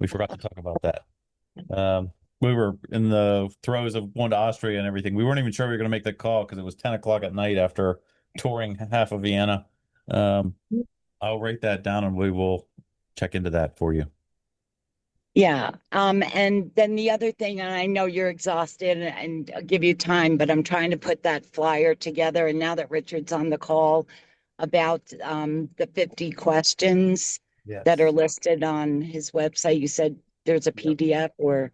We forgot to talk about that. We were in the throes of going to Austria and everything. We weren't even sure we were going to make the call because it was 10 o'clock at night after touring half of Vienna. I'll write that down and we will check into that for you. Yeah. And then the other thing, and I know you're exhausted and I'll give you time, but I'm trying to put that flyer together. And now that Richard's on the call about the 50 questions that are listed on his website, you said there's a PDF or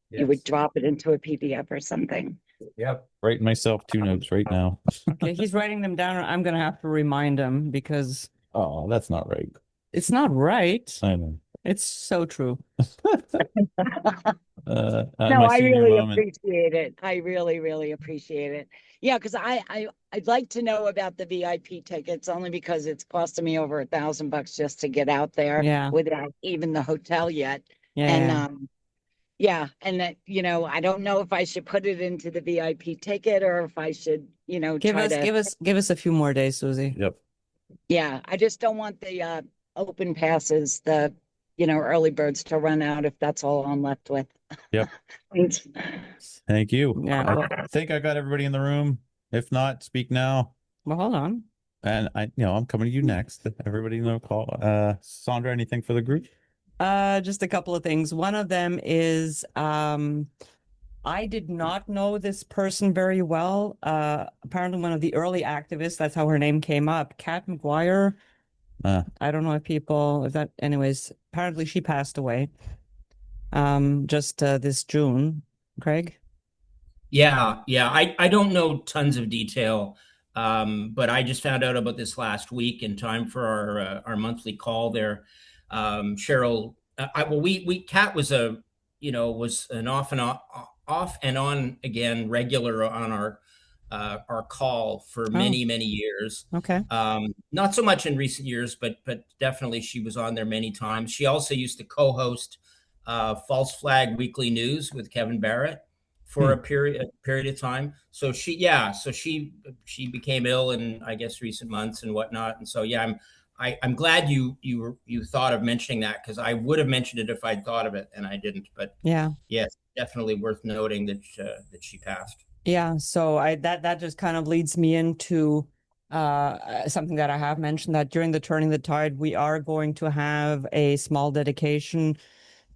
you would drop it into a PDF or something. Yep. Writing myself 2 notes right now. Okay, he's writing them down. I'm going to have to remind him because. Oh, that's not right. It's not right. I know. It's so true. No, I really appreciate it. I really, really appreciate it. Yeah, because I'd like to know about the VIP tickets only because it's costing me over $1,000 just to get out there without even the hotel yet. And I don't know if I should put it into the VIP ticket or if I should, give us a few more days, Susie. Yep. Yeah, I just don't want the open passes, the early birds to run out if that's all I'm left with. Yep. Thanks. Thank you. Yeah. I think I got everybody in the room. If not, speak now. Well, hold on. And I'm coming to you next. Everybody in the call. Sandra, anything for the group? Just a couple of things. One of them is I did not know this person very well. Apparently one of the early activists, that's how her name came up, Kat McGuire. I don't know anyways, apparently she passed away just this June. Craig? Yeah. I don't know tons of detail, but I just found out about this last week in time for our monthly call there. Cheryl, Kat was was an off and on again regular on our our call for Oh. many years. Okay. Not so much in recent years, but definitely she was on there many times. She also used to co-host False Flag Weekly News with Kevin Barrett for a period of time. So she became ill in, I guess, recent months and whatnot. And so I'm glad you thought of mentioning that, because I would have mentioned it if I'd thought of it and I didn't. But Yeah. yes, definitely worth noting that she passed. Yeah, so that just kind of leads me into something that I have mentioned, that during the Turning the Tide, we are going to have a small dedication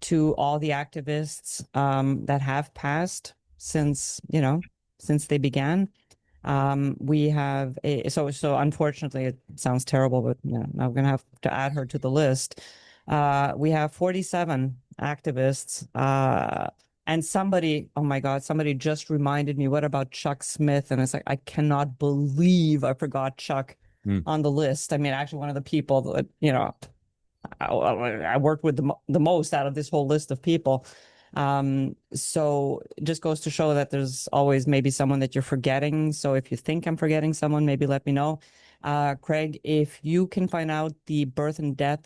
to all the activists that have passed since they began. We have so unfortunately, it sounds terrible, but I'm gonna have to add her to the list. We have 47 activists. And somebody, oh my God, somebody just reminded me, what about Chuck Smith? And it's like, I cannot believe I forgot Chuck on the list. I mean, actually, one of the people that, I worked with the most out of this whole list of people. So it just goes to show that there's always maybe someone that you're forgetting. So if you think I'm forgetting someone, maybe let me know. Craig, if you can find out the birth and death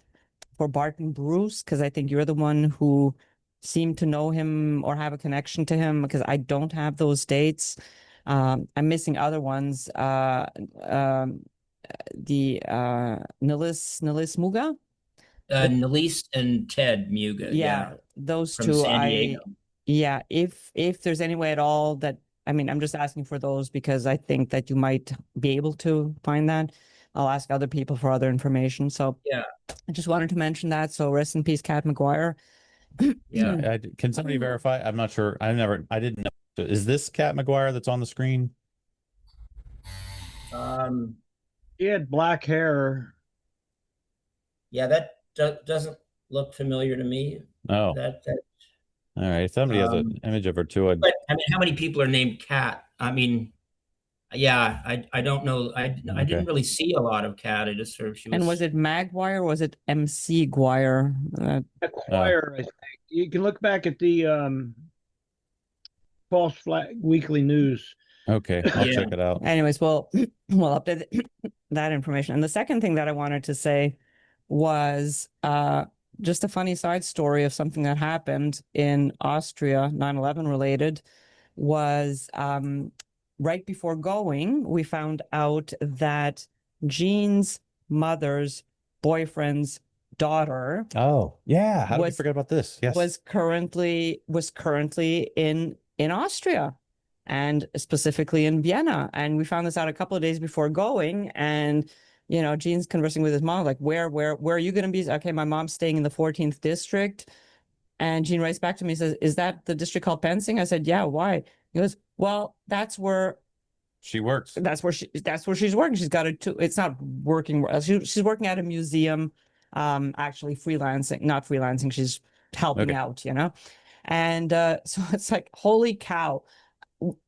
for Barton Bruce, because I think you're the one who seem to know him or have a connection to him, because I don't have those dates. I'm missing other ones. The Nilis Muga? Nalise and Ted Muga. Yeah, those from two. San Diego. If there's any way at all that, I mean, I'm just asking for those because I think that you might be able to find that. I'll ask other people for other information. So yeah, I just wanted to mention that. So rest in peace, Kat McGuire. Yeah. Can somebody verify? I'm not sure. I didn't know. Is this Kat McGuire that's on the screen? He had black hair. Yeah, that doesn't look familiar to me. Oh. That All right. Somebody has an image of her too. But I mean, how many people are named Kat? I mean, yeah, I don't know. I didn't really see a lot of Kat. I just sort of And was it Maguire or was it MC Guire? Acquire, I think. You can look back at the False Flag Weekly News. Okay, I'll check it out. Anyways, we'll update that information. And the second thing that I wanted to say was just a funny side story of something that happened in Austria, 9/11 related, was right before going, we found out that Jean's mother's boyfriend's daughter. Oh, yeah. How did we forget about this? Yes. Was currently in Austria, and specifically in Vienna. And we found this out a couple of days before going. And Gene's conversing with his mom, like, where are you going to be? Okay, my mom's staying in the 14th district. And Gene writes back to me, says, is that the district called Penzing? I said, yeah, why? He goes, well, that's where she works. That's where she's working. She's got it's not working. She's working at a museum, actually not freelancing. She's helping out, And so it's like, holy cow.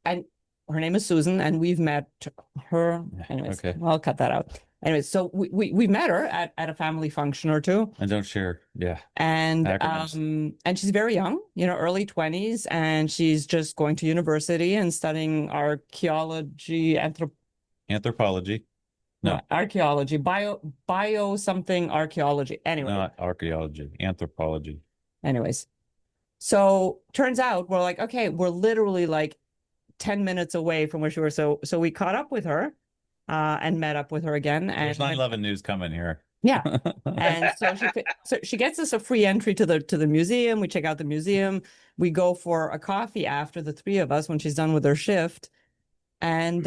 And her name is Susan, and we've met her. Anyways, okay. I'll cut that out. Anyways, so we met her at a family function or two. And don't share, yeah. And acronyms. And she's very young, early 20s, and she's just going to university and studying archaeology, anthropology. No, archaeology, bio something archaeology. Anyway, not archaeology, anthropology. Anyways, so turns out we're like, okay, we're literally like 10 minutes away from where she was. So we caught up with her. And met up with her again. And there's 9/11 news coming here. Yeah, and so she gets us a free entry to the museum. We check out the museum. We go for a coffee after, the three of us, when she's done with her shift, and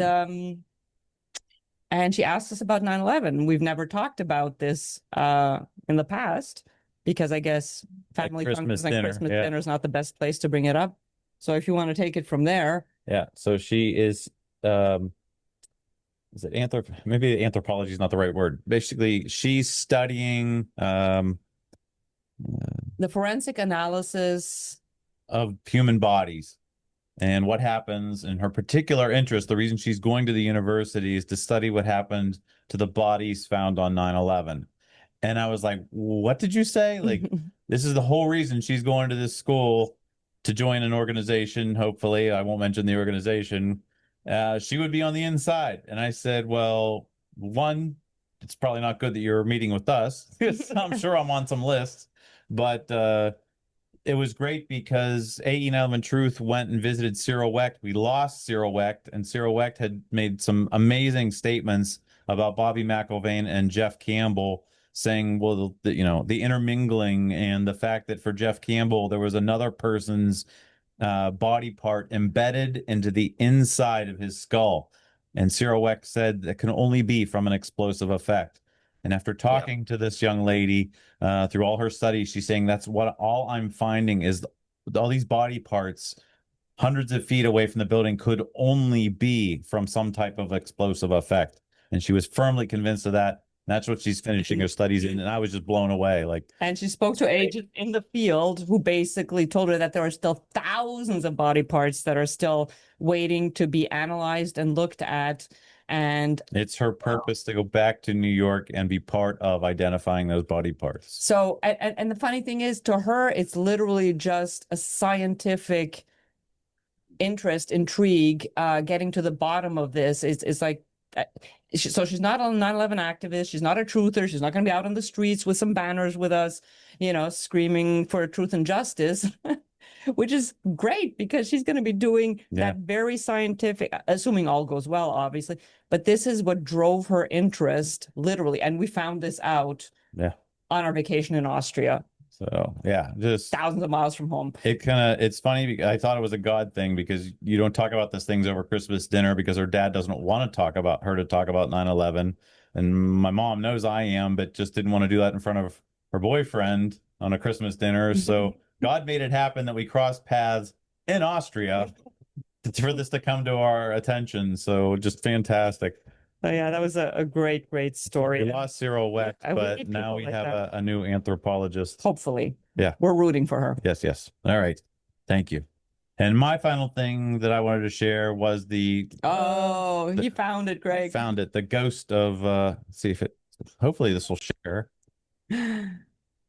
she asked us about 9/11. We've never talked about this in the past because I guess family functions and Christmas dinner is not the best place to bring it up. So if you want to take it from there, yeah. So she is. Is it maybe anthropology is not the right word. Basically, she's studying the forensic analysis of human bodies and what happens. And her particular interest, the reason she's going to the university, is to study what happened to the bodies found on 9/11. And I was like, what did you say? Like, this is the whole reason she's going to this school, to join an organization. Hopefully, I won't mention the organization, she would be on the inside. And I said, well, one, it's probably not good that you're meeting with us because I'm sure I'm on some lists. But it was great because AE 9/11 Truth went and visited Cyril Wecht. We lost Cyril Wecht, and Cyril Wecht had made some amazing statements about Bobby McIlvaine and Jeff Campbell, saying, well, the intermingling and the fact that for Jeff Campbell, there was another person's body part embedded into the inside of his skull. And Cyril Wecht said that can only be from an explosive effect. And after talking to this young lady through all her studies, she's saying that's what all I'm finding is all these body parts hundreds of feet away from the building could only be from some type of explosive effect. And she was firmly convinced of that. That's what she's finishing her studies in. And I was just blown away. And she spoke to agents in the field who basically told her that there are still thousands of body parts that are still waiting to be analyzed and looked at. And it's her purpose to go back to New York and be part of identifying those body parts. So, and the funny thing is, to her, it's literally just a scientific interest, intrigue, getting to the bottom of this. It's like, so she's not a 9/11 activist. She's not a truther. She's not going to be out on the streets with some banners with us, screaming for truth and justice, which is great because she's going to be doing that very scientific, assuming all goes well, obviously. But this is what drove her interest, literally. And we found this out on our vacation in Austria. So just thousands of miles from home. It's funny because I thought it was a God thing because you don't talk about these things over Christmas dinner because her dad doesn't want to talk about 9/11. And my mom knows I am, but just didn't want to do that in front of her boyfriend on a Christmas dinner. So God made it happen that we crossed paths in Austria for this to come to our attention. So just fantastic. Oh, yeah, that was a great, great story. We lost Cyril Wecht, but now we have a new anthropologist. Hopefully. Yeah. We're rooting for her. Yes. All right. Thank you. And my final thing that I wanted to share was you found it, Greg. Found it. The ghost of, see if hopefully this will share. Because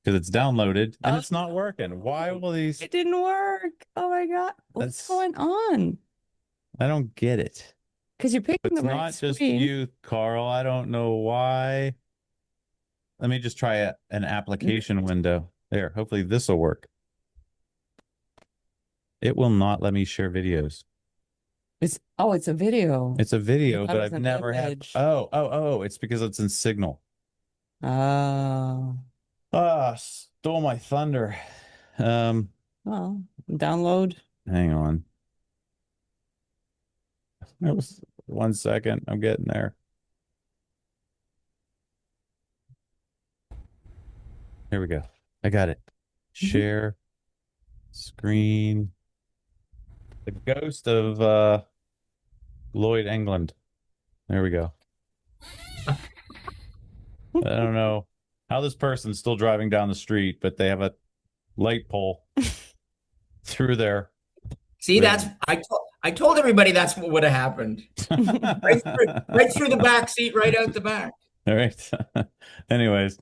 it's downloaded and it's not working. Why will these? It didn't work. Oh my God. What's going on? I don't get it. Because you're picking the right not just you, Carl. I don't know why. Let me just try an application window. There. Hopefully this will work. It will not let me share videos. It's a video. It's a video, but I've never had. Oh, it's because it's in Signal. Stole my thunder. Well, download. Hang on. That was 1 second. I'm getting there. Here we go. I got it. Share screen. The ghost of Lloyd England. There we go. I don't know how this person's still driving down the street, but they have a light pole through there. See, I told everybody that's what would have happened. right through the back seat, right out the back. All right. Anyways,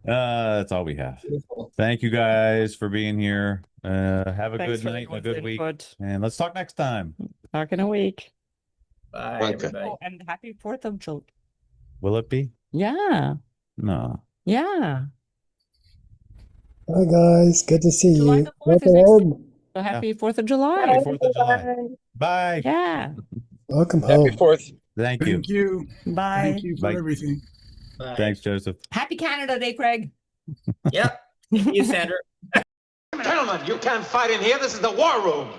that's all we have. Beautiful. Thank you guys for being here. Have a good night, a good week, and let's talk next time. Talk in a week. Bye, everybody. Oh, and happy 4th of July. Will it be? Yeah. No. Yeah. Hi guys, good to see July you. the 4th is Welcome next home. So happy 4th of July. Happy 4th of July. Bye. Yeah. Welcome home. Happy 4th. Thank you. Thank you. Bye. Thank you for everything. Bye. Thanks, Joseph. Happy Canada Day, Craig. Yep. Thank you, Sandra. Gentlemen, you can't fight in here. This is the war room.